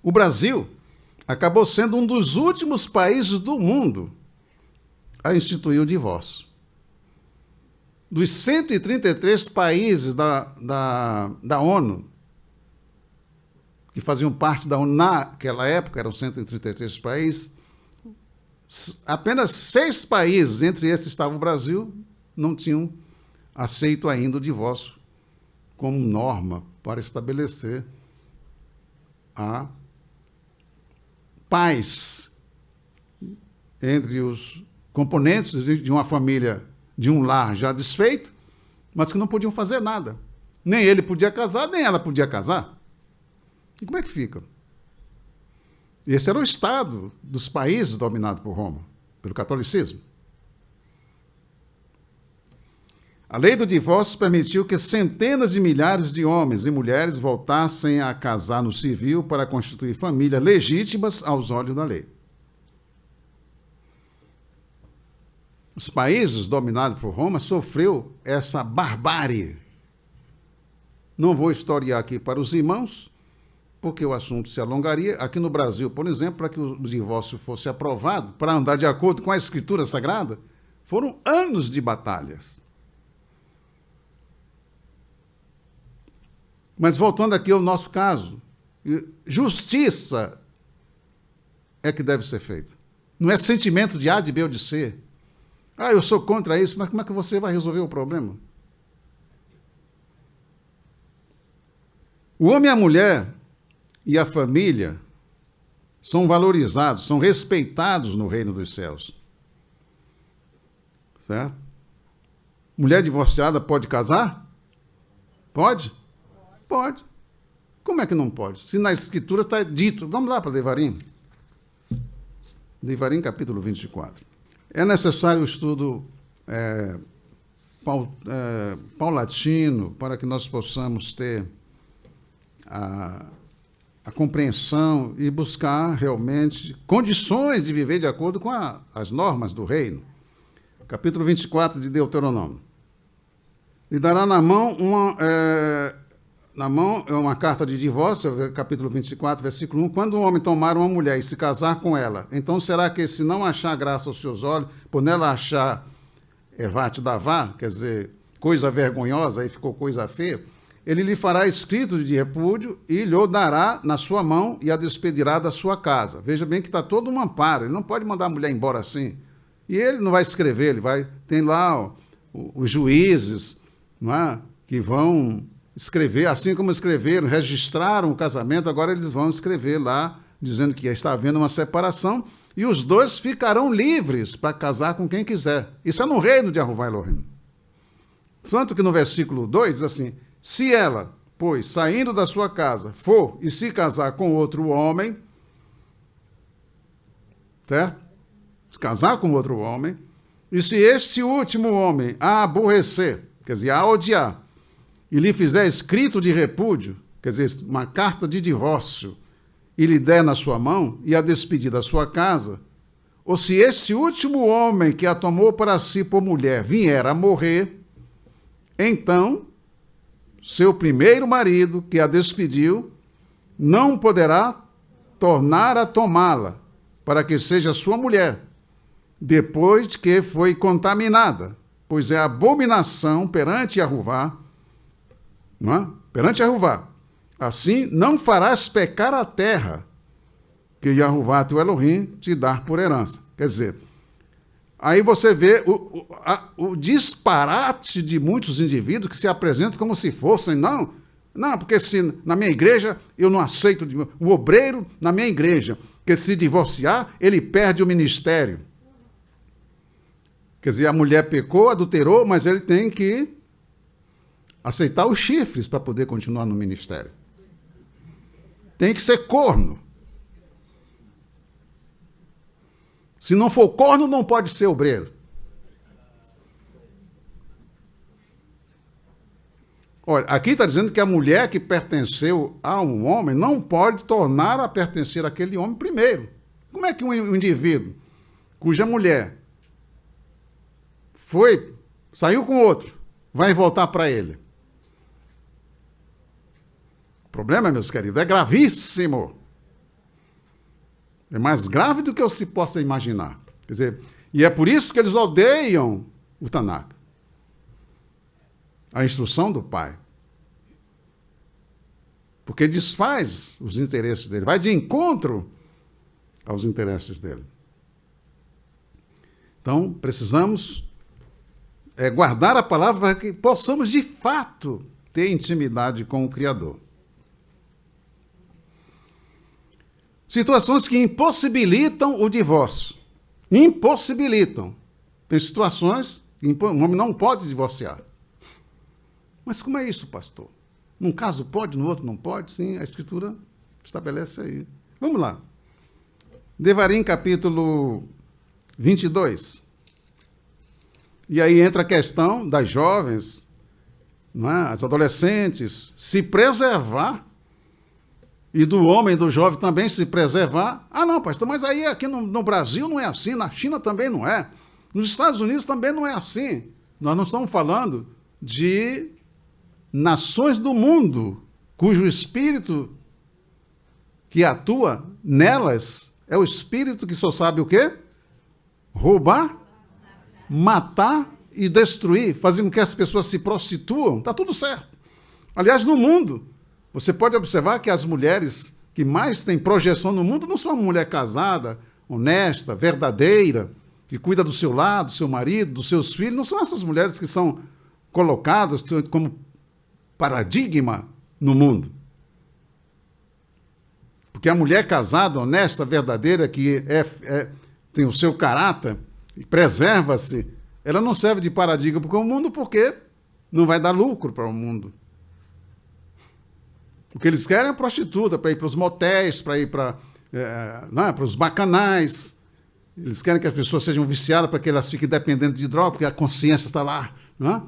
O Brasil acabou sendo um dos últimos países do mundo a instituir o divórcio. Dos 133 países da ONU, que faziam parte da ONU naquela época, eram 133 países, apenas 6 países, entre esses estava o Brasil, não tinham aceito ainda o divórcio como norma para estabelecer a paz entre os componentes de uma família, de um lar já desfeito, mas que não podiam fazer nada. Nem ele podia casar, nem ela podia casar. E como é que fica? Esse era o estado dos países dominados por Roma, pelo catolicismo. A lei do divórcio permitiu que centenas de milhares de homens e mulheres voltassem a casar no civil para constituir famílias legítimas aos olhos da lei. Os países dominados por Roma sofreu essa barbárie. Não vou historiar aqui para os irmãos, porque o assunto se alongaria. Aqui no Brasil, por exemplo, para que o divórcio fosse aprovado, para andar de acordo com a Escritura Sagrada, foram anos de batalhas. Mas voltando aqui ao nosso caso, justiça é que deve ser feita. Não é sentimento de A, de B ou de C. Eu sou contra isso, mas como é que você vai resolver o problema? O homem e a mulher e a família são valorizados, são respeitados no reino dos céus. Certo? Mulher divorciada pode casar? Pode? Pode. Como é que não pode? Se na Escritura está dito. Vamos lá para Devarim. Devarim, capítulo 24. É necessário o estudo paulatino para que nós possamos ter a compreensão e buscar realmente condições de viver de acordo com as normas do reino. Capítulo 24 de Deuteronômio. Lhe dará na mão uma carta de divórcio, capítulo 24, versículo 1. Quando um homem tomar uma mulher e se casar com ela, então será que, se não achar graça aos seus olhos, por nela achar ervate davá, quer dizer, coisa vergonhosa, aí ficou coisa feia, ele lhe fará escrito de repúdio e lhe dará na sua mão e a despedirá da sua casa. Veja bem que está todo um amparo, ele não pode mandar a mulher embora assim. E ele não vai escrever, tem lá os juízes, não é, que vão escrever, assim como escreveram, registraram o casamento, agora eles vão escrever lá, dizendo que está havendo uma separação, e os dois ficarão livres para casar com quem quiser. Isso é no reino de Arruvá Elohim. Tanto que no versículo 2 diz assim: se ela, pois, saindo da sua casa, for e se casar com outro homem, certo? Se casar com outro homem, e se este último homem a aborrecer, quer dizer, a odiar, e lhe fizer escrito de repúdio, quer dizer, uma carta de divórcio, e lhe der na sua mão, e a despedir da sua casa, ou se este último homem que a tomou para si por mulher vier a morrer, então seu primeiro marido, que a despediu, não poderá tornar a tomá-la, para que seja sua mulher, depois de que foi contaminada, pois é abominação perante Arruvá, não é? Perante Arruvá. Assim, não farás pecar a terra, que Yahová teu Elohim te dar por herança. Quer dizer, aí você vê o disparate de muitos indivíduos que se apresentam como se fossem, não, porque se na minha igreja eu não aceito o obreiro na minha igreja, que se divorciar, ele perde o ministério. Quer dizer, a mulher pecou, adulterou, mas ele tem que aceitar os chifres para poder continuar no ministério. Tem que ser corno. Se não for corno, não pode ser obreiro. Olha, aqui está dizendo que a mulher que pertenceu a um homem não pode tornar a pertencer àquele homem primeiro. Como é que um indivíduo cuja mulher saiu com outro, vai voltar para ele? O problema, meus queridos, é gravíssimo. É mais grave do que se possa imaginar. Quer dizer, e é por isso que eles odeiam o Tanakh. A instrução do pai. Porque desfaz os interesses dele, vai de encontro aos interesses dele. Então, precisamos guardar a palavra para que possamos, de fato, ter intimidade com o Criador. Situações que impossibilitam o divórcio. Impossibilitam. Tem situações que um homem não pode divorciar. Mas como é isso, pastor? Num caso pode, no outro não pode? Sim, a Escritura estabelece aí. Vamos lá. Devarim, capítulo 22. E aí entra a questão das jovens, não é? As adolescentes, se preservar, e do homem, do jovem também se preservar. Ah, não, pastor, mas aí aqui no Brasil não é assim, na China também não é, nos Estados Unidos também não é assim. Nós não estamos falando de nações do mundo, cujo espírito que atua nelas é o espírito que só sabe o quê? Roubar, matar e destruir, fazer com que as pessoas se prostituam. Está tudo certo. Aliás, no mundo, você pode observar que as mulheres que mais têm projeção no mundo não são uma mulher casada, honesta, verdadeira, que cuida do seu lar, do seu marido, dos seus filhos. Não são essas mulheres que são colocadas como paradigma no mundo. Porque a mulher casada, honesta, verdadeira, que tem o seu caráter e preserva-se, ela não serve de paradigma para o mundo porque não vai dar lucro para o mundo. O que eles querem é prostituta, para ir para os motéis, para ir para os bacanais. Eles querem que as pessoas sejam viciadas para que elas fiquem dependendo de droga, porque a consciência está lá. Não é?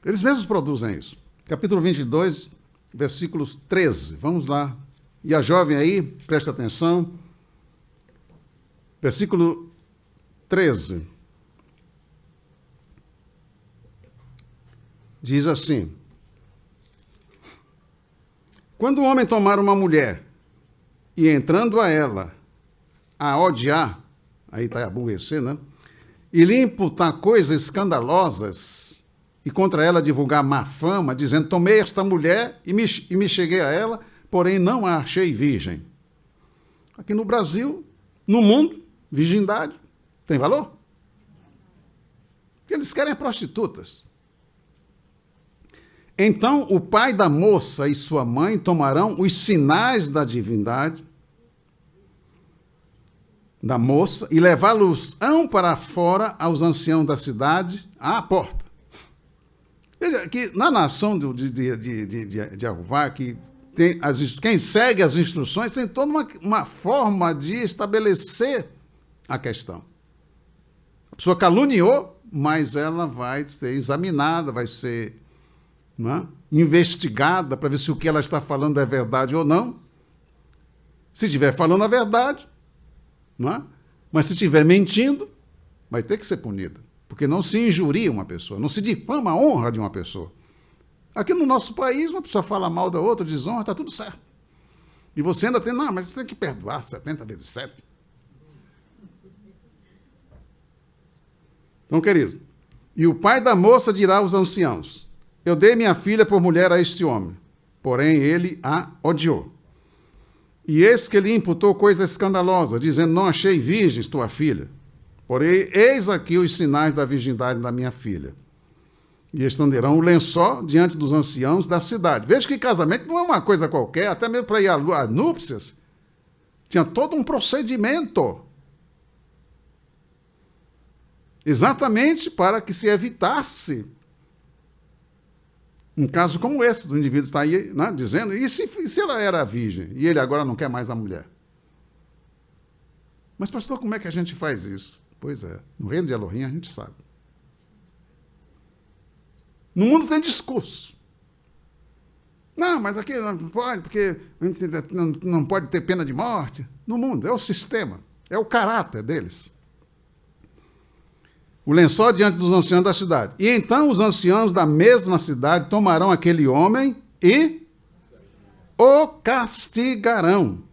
Eles mesmos produzem isso. Capítulo 22, versículos 13. Vamos lá. E a jovem aí, presta atenção. Versículo 13. Diz assim: quando o homem tomar uma mulher e entrando a ela a odiar, aí está aborrecer, né? E lhe imputar coisas escandalosas e contra ela divulgar má fama, dizendo, tomei esta mulher e me cheguei a ela, porém não a achei virgem. Aqui no Brasil, no mundo, virgindade tem valor? Porque eles querem prostitutas. Então o pai da moça e sua mãe tomarão os sinais da divindade da moça e levá-los-ão para fora aos anciãos da cidade à porta. Veja que na nação de Jeová, que tem quem segue as instruções tem toda uma forma de estabelecer a questão. A pessoa caluniou, mas ela vai ser examinada, vai ser investigada para ver se o que ela está falando é verdade ou não. Se estiver falando a verdade, mas se estiver mentindo, vai ter que ser punida. Porque não se injuria uma pessoa, não se difama a honra de uma pessoa. Aqui no nosso país, uma pessoa fala mal da outra, desonra, está tudo certo. E você ainda tem, mas você tem que perdoar 70 vezes 7. Então, querido, e o pai da moça dirá aos anciãos, eu dei minha filha por mulher a este homem, porém ele a odiou. E eis que lhe imputou coisa escandalosa, dizendo, não achei virgens tua filha. Porém, eis aqui os sinais da virgindade da minha filha. E estenderão o lençol diante dos anciãos da cidade. Veja que casamento não é uma coisa qualquer, até mesmo para ir a núpcias. Tinha todo um procedimento. Exatamente para que se evitasse um caso como esse, do indivíduo está aí, né, dizendo, e se ela era virgem e ele agora não quer mais a mulher? Mas, pastor, como é que a gente faz isso? Pois é, no reino de Elohim a gente sabe. No mundo tem discurso. Não, mas aqui não pode, porque não pode ter pena de morte. No mundo, é o sistema, é o caráter deles. O lençol diante dos anciãos da cidade. E então os anciãos da mesma cidade tomarão aquele homem e o castigarão.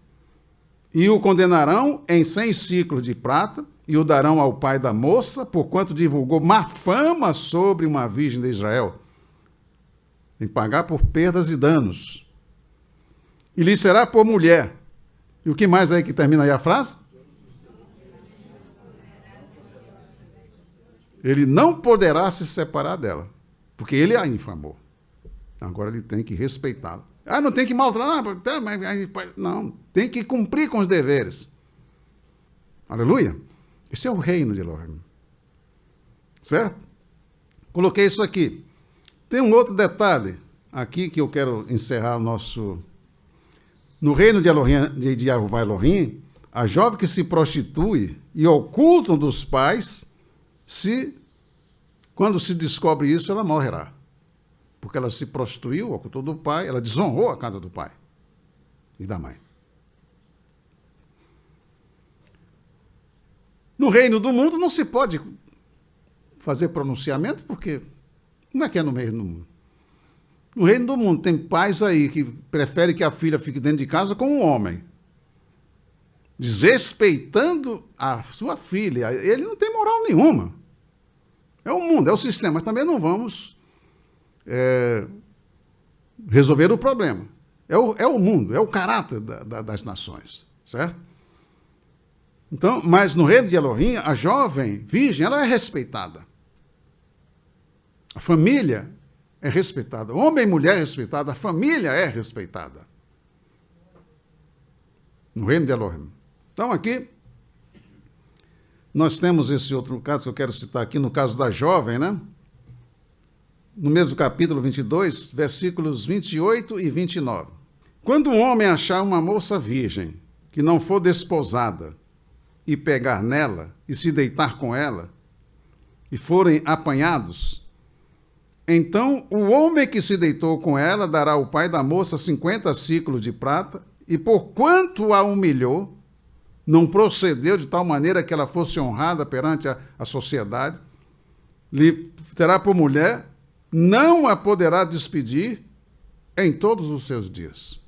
E o condenarão em 100 siclos de prata e o darão ao pai da moça, porquanto divulgou má fama sobre uma virgem de Israel. Tem que pagar por perdas e danos. E lhe será por mulher. E o que mais aí que termina aí a frase? Ele não poderá se separar dela, porque ele a infamou. Agora ele tem que respeitá-la. Ah, não tem que maltratar, não, tem que cumprir com os deveres. Aleluia? Esse é o reino de Elohim. Certo? Coloquei isso aqui. Tem um outro detalhe aqui que eu quero encerrar o nosso... No reino de Elohim, de Yehová Elohim, a jovem que se prostitui e ocultam dos pais, quando se descobre isso, ela morrerá. Porque ela se prostituiu, ocultou do pai, ela desonrou a casa do pai e da mãe. No reino do mundo não se pode fazer pronunciamento, porque não é que é no reino do mundo. No reino do mundo tem pais aí que preferem que a filha fique dentro de casa com um homem, desrespeitando a sua filha. Ele não tem moral nenhuma. É o mundo, é o sistema, mas também não vamos resolver o problema. É o mundo, é o caráter das nações, certo? Então, mas no reino de Elohim, a jovem virgem, ela é respeitada. A família é respeitada. Homem e mulher é respeitada, a família é respeitada. No reino de Elohim. Então, aqui, nós temos esse outro caso que eu quero citar aqui, no caso da jovem, né? No mesmo capítulo 22, versículos 28 e 29. Quando um homem achar uma moça virgem, que não for desposada, e pegar nela, e se deitar com ela, e forem apanhados, então o homem que se deitou com ela dará ao pai da moça 50 siclos de prata, e porquanto a humilhou, não procedeu de tal maneira que ela fosse honrada perante a sociedade, lhe terá por mulher, não a poderá despedir em todos os seus dias.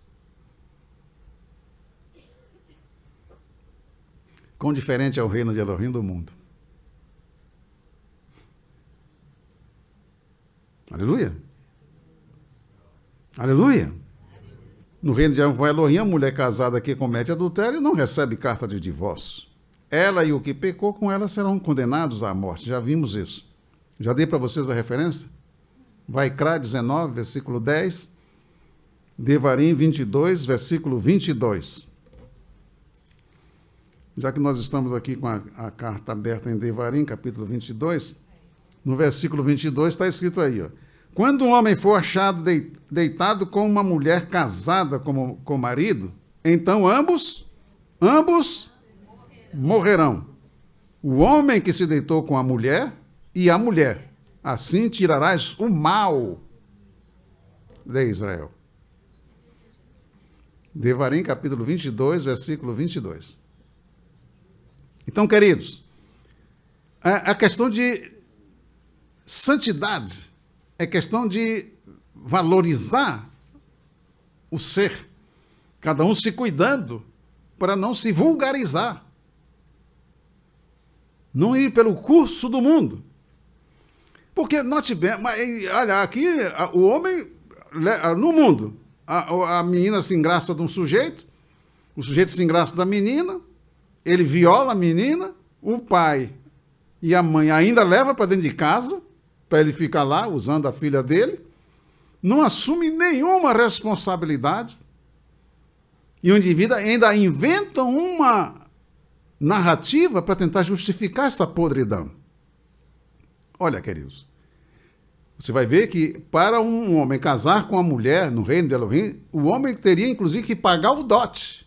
Quão diferente é o reino de Elohim do mundo. Aleluia. Aleluia. No reino de Elohim, a mulher casada que comete adultério não recebe carta de divórcio. Ela e o que pecou com ela serão condenados à morte. Já vimos isso. Já dei para vocês a referência? Vaikra 19, versículo 10. Devarim 22, versículo 22. Já que nós estamos aqui com a carta aberta em Devarim, capítulo 22, no versículo 22 está escrito aí, ó, quando um homem for achado deitado com uma mulher casada com o marido, então ambos morrerão. O homem que se deitou com a mulher e a mulher. Assim tirarás o mal de Israel. Devarim, capítulo 22, versículo 22. Então, queridos, a questão de santidade é questão de valorizar o ser, cada um se cuidando para não se vulgarizar, não ir pelo curso do mundo. Porque, note bem, olha, aqui o homem, no mundo, a menina se engraça de um sujeito, O sujeito se engraça da menina, ele viola a menina, o pai e a mãe ainda levam para dentro de casa, para ele ficar lá usando a filha dele, não assume nenhuma responsabilidade, e o indivíduo ainda inventa uma narrativa para tentar justificar essa podridão. Olha, queridos, você vai ver que para um homem casar com a mulher no reino de Elohim, o homem teria inclusive que pagar o dote.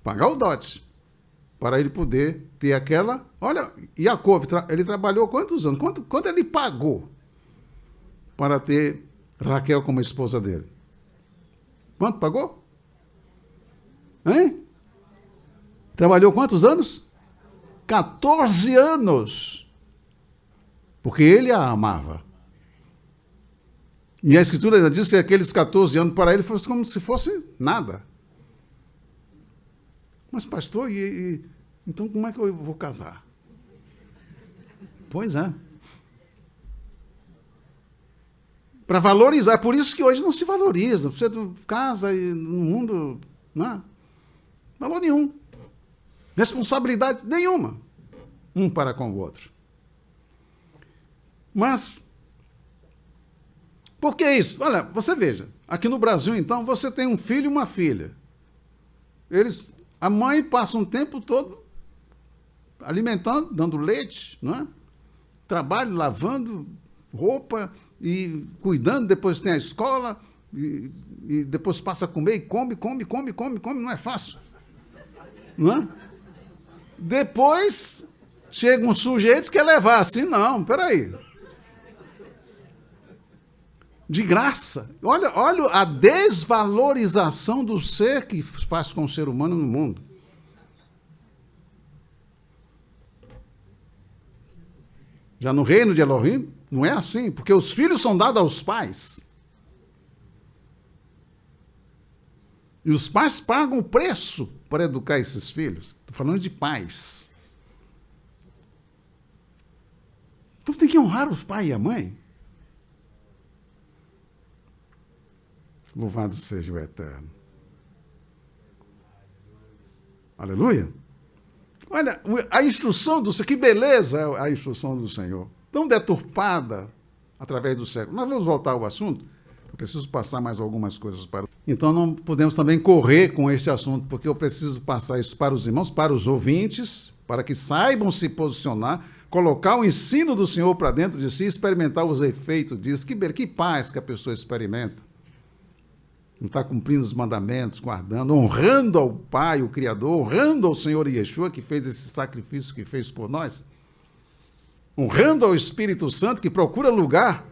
Pagar o dote. Para ele poder ter aquela... Olha, Jacob, ele trabalhou quantos anos? Quanto ele pagou para ter Raquel como esposa dele? Quanto pagou? Hein? Trabalhou quantos anos? 14 anos. Porque ele a amava. E a Escritura ainda diz que aqueles 14 anos para ele fosse como se fosse nada. Mas, pastor, então como é que eu vou casar? Pois é. Para valorizar. É por isso que hoje não se valoriza. Você casa e no mundo... Não há valor nenhum. Responsabilidade nenhuma. Um para com o outro. Mas, por que isso? Olha, você veja, aqui no Brasil, então, você tem um filho e uma filha. A mãe passa um tempo todo alimentando, dando leite, não é? Trabalho, lavando roupa e cuidando, depois tem a escola, e depois passa a comer e come, não é fácil. Não é? Depois chega um sujeito que quer levar assim, não, peraí. De graça. Olha a desvalorização do ser que faz com o ser humano no mundo. Já no reino de Elohim, não é assim, porque os filhos são dados aos pais. E os pais pagam o preço para educar esses filhos. Estou falando de pais. Então tem que honrar os pais e a mãe. Louvado seja o Eterno. Aleluia. Olha, a instrução do Senhor, que beleza é a instrução do Senhor. Tão deturpada através do século. Nós vamos voltar ao assunto. Eu preciso passar mais algumas coisas para... Então não podemos também correr com este assunto, porque eu preciso passar isso para os irmãos, para os ouvintes, para que saibam se posicionar, colocar o ensino do Senhor para dentro de si, experimentar os efeitos disso. Que paz que a pessoa experimenta. Não está cumprindo os mandamentos, guardando, honrando ao Pai, o Criador, honrando ao Senhor Yeshua, que fez esse sacrifício que fez por nós, honrando ao Espírito Santo, que procura lugar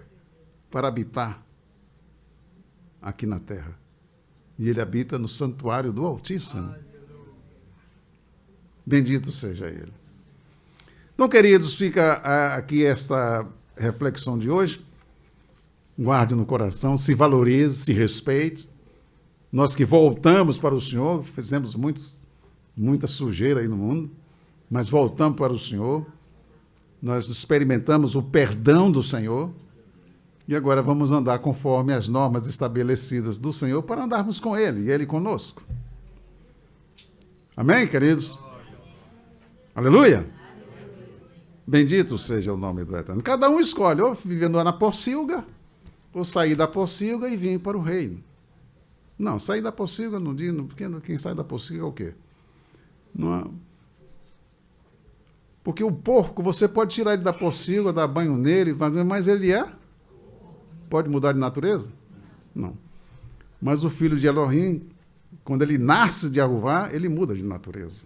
para habitar aqui na terra. E ele habita no santuário do Altíssimo. Bendito seja ele. Então, queridos, fica aqui essa reflexão de hoje. Guarde no coração, se valorize, se respeite. Nós que voltamos para o Senhor, fizemos muita sujeira aí no mundo, mas voltamos para o Senhor, nós experimentamos o perdão do Senhor, e agora vamos andar conforme as normas estabelecidas do Senhor para andarmos com Ele, e Ele conosco. Amém, queridos? Aleluia! Bendito seja o nome do Eterno. Cada um escolhe, ou viver na pocilga, ou sair da pocilga e vir para o reino. Não, sair da pocilga não diz, porque quem sai da pocilga é o quê? Não é... Porque o porco, você pode tirar ele da pocilga, dar banho nele, mas ele pode mudar de natureza? Não. Mas o filho de Elohim, quando ele nasce de Aruvá, ele muda de natureza.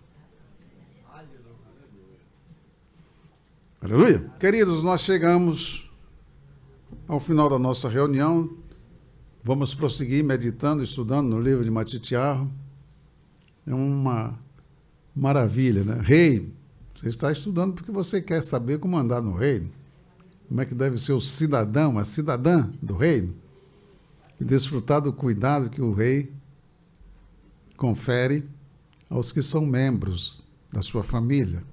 Aleluia. Queridos, nós chegamos ao final da nossa reunião. Vamos prosseguir meditando, estudando no livro de Matitiarro. É uma maravilha, né? Rei, você está estudando porque você quer saber como andar no reino. Como é que deve ser o cidadão, a cidadã do reino. E desfrutar do cuidado que o rei confere aos que são membros da sua família.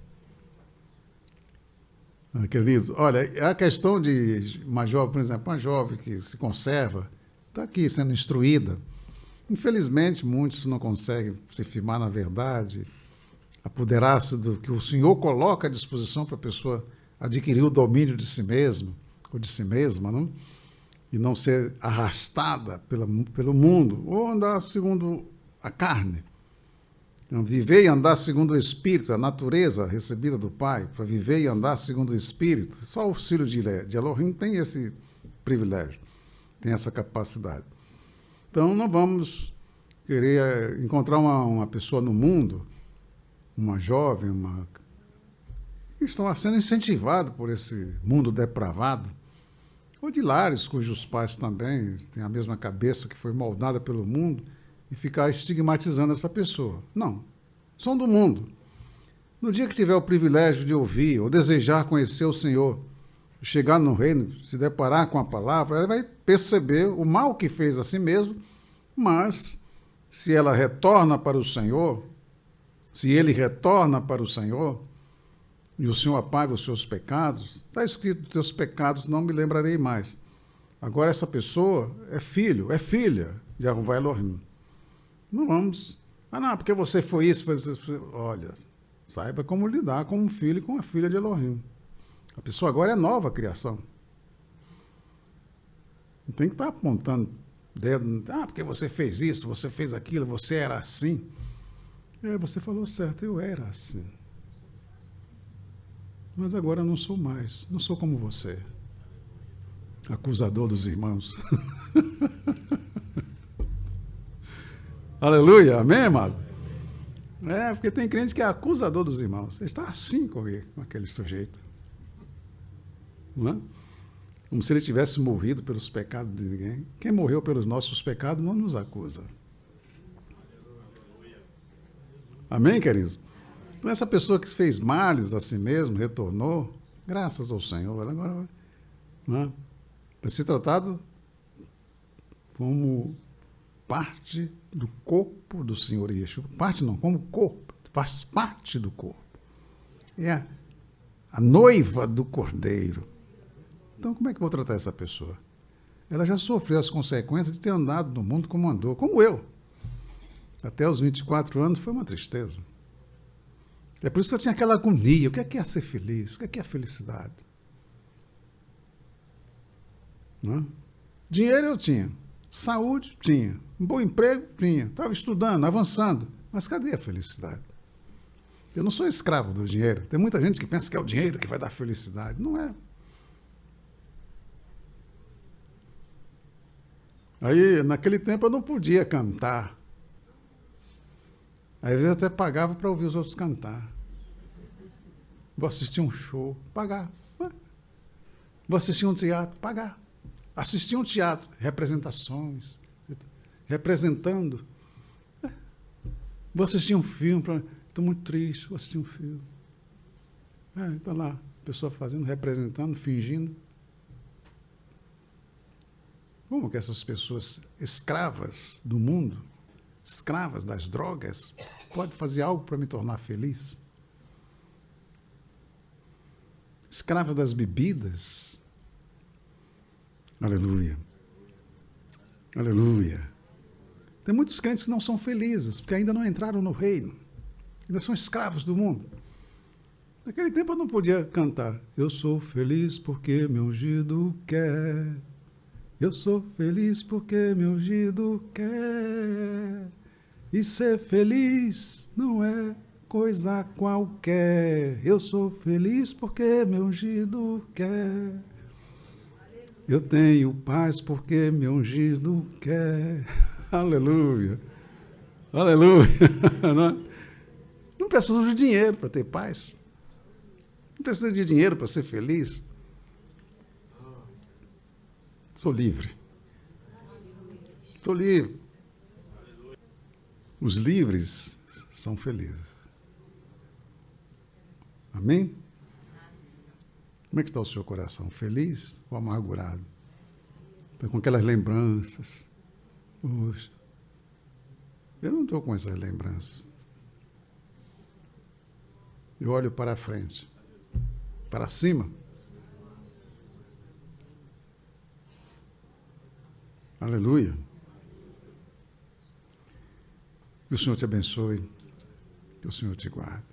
Queridos, olha, a questão de uma jovem, por exemplo, uma jovem que se conserva, está aqui sendo instruída. Infelizmente, muitos não conseguem se firmar na verdade, apoderar-se do que o Senhor coloca à disposição para a pessoa adquirir o domínio de si mesmo, ou de si mesma, não? E não ser arrastada pelo mundo, ou andar segundo a carne. Então, viver e andar segundo o Espírito, a natureza recebida do Pai, para viver e andar segundo o Espírito. Só os filhos de Elohim têm esse privilégio, têm essa capacidade. Então, não vamos querer encontrar uma pessoa no mundo, uma jovem, que estão sendo incentivados por esse mundo depravado, ou de lares cujos pais também têm a mesma cabeça que foi moldada pelo mundo, e ficar estigmatizando essa pessoa. Não, são do mundo. No dia que tiver o privilégio de ouvir ou desejar conhecer o Senhor, chegar no reino, se deparar com a palavra, ela vai perceber o mal que fez a si mesmo, mas se ela retorna para o Senhor, se ele retorna para o Senhor, e o Senhor apaga os seus pecados, está escrito, teus pecados não me lembrarei mais. Agora essa pessoa é filho, é filha de Jeová Elohim. Não vamos. Não, porque você foi isso, foi isso. Olha, saiba como lidar com um filho e com a filha de Elohim. A pessoa agora é nova criação. Não tem que estar apontando dedo. Porque você fez isso, você fez aquilo, você era assim. Você falou certo, eu era assim. Mas agora não sou mais, não sou como você, acusador dos irmãos. Aleluia, amém, amado? Porque tem crente que é acusador dos irmãos. Ele está assim com aquele sujeito. Não é? Como se ele tivesse morrido pelos pecados de ninguém. Quem morreu pelos nossos pecados não nos acusa. Amém, queridos? Então, essa pessoa que fez males a si mesmo, retornou, graças ao Senhor, ela agora vai ser tratado como parte do corpo do Senhor Yeshua. Parte não, como corpo, faz parte do corpo. É a noiva do Cordeiro. Então, como é que eu vou tratar essa pessoa? Ela já sofreu as consequências de ter andado no mundo como andou, como eu. Até os 24 anos foi uma tristeza. É por isso que eu tinha aquela agonia. O que é ser feliz? O que é felicidade? Não é? Dinheiro eu tinha. Saúde tinha. Um bom emprego tinha. Estava estudando, avançando. Mas cadê a felicidade? Eu não sou escravo do dinheiro. Tem muita gente que pensa que é o dinheiro que vai dar felicidade. Não é. Aí, naquele tempo, eu não podia cantar. Às vezes eu até pagava para ouvir os outros cantar. Vou assistir um show, pagar. Vou assistir um teatro, pagar. Assistir um teatro, representações, representando. Vou assistir um filme, estou muito triste, vou assistir um filme. Está lá, a pessoa fazendo, representando, fingindo. Como que essas pessoas escravas do mundo, escravas das drogas, podem fazer algo para me tornar feliz? Escravas das bebidas? Aleluia. Aleluia. Tem muitos crentes que não são felizes, porque ainda não entraram no reino. Ainda são escravos do mundo. Naquele tempo eu não podia cantar. Eu sou feliz porque meu ungido quer. Eu sou feliz porque meu ungido quer. E ser feliz não é coisa qualquer. Eu sou feliz porque meu ungido quer. Eu tenho paz porque meu ungido quer. Aleluia. Aleluia. Não precisa de dinheiro para ter paz. Não precisa de dinheiro para ser feliz. Sou livre. Sou livre. Os livres são felizes. Amém? Como é que está o seu coração? Feliz ou amargurado? Está com aquelas lembranças. Poxa, eu não estou com essas lembranças. Eu olho para frente, para cima. Aleluia. Que o Senhor te abençoe, que o Senhor te guarde.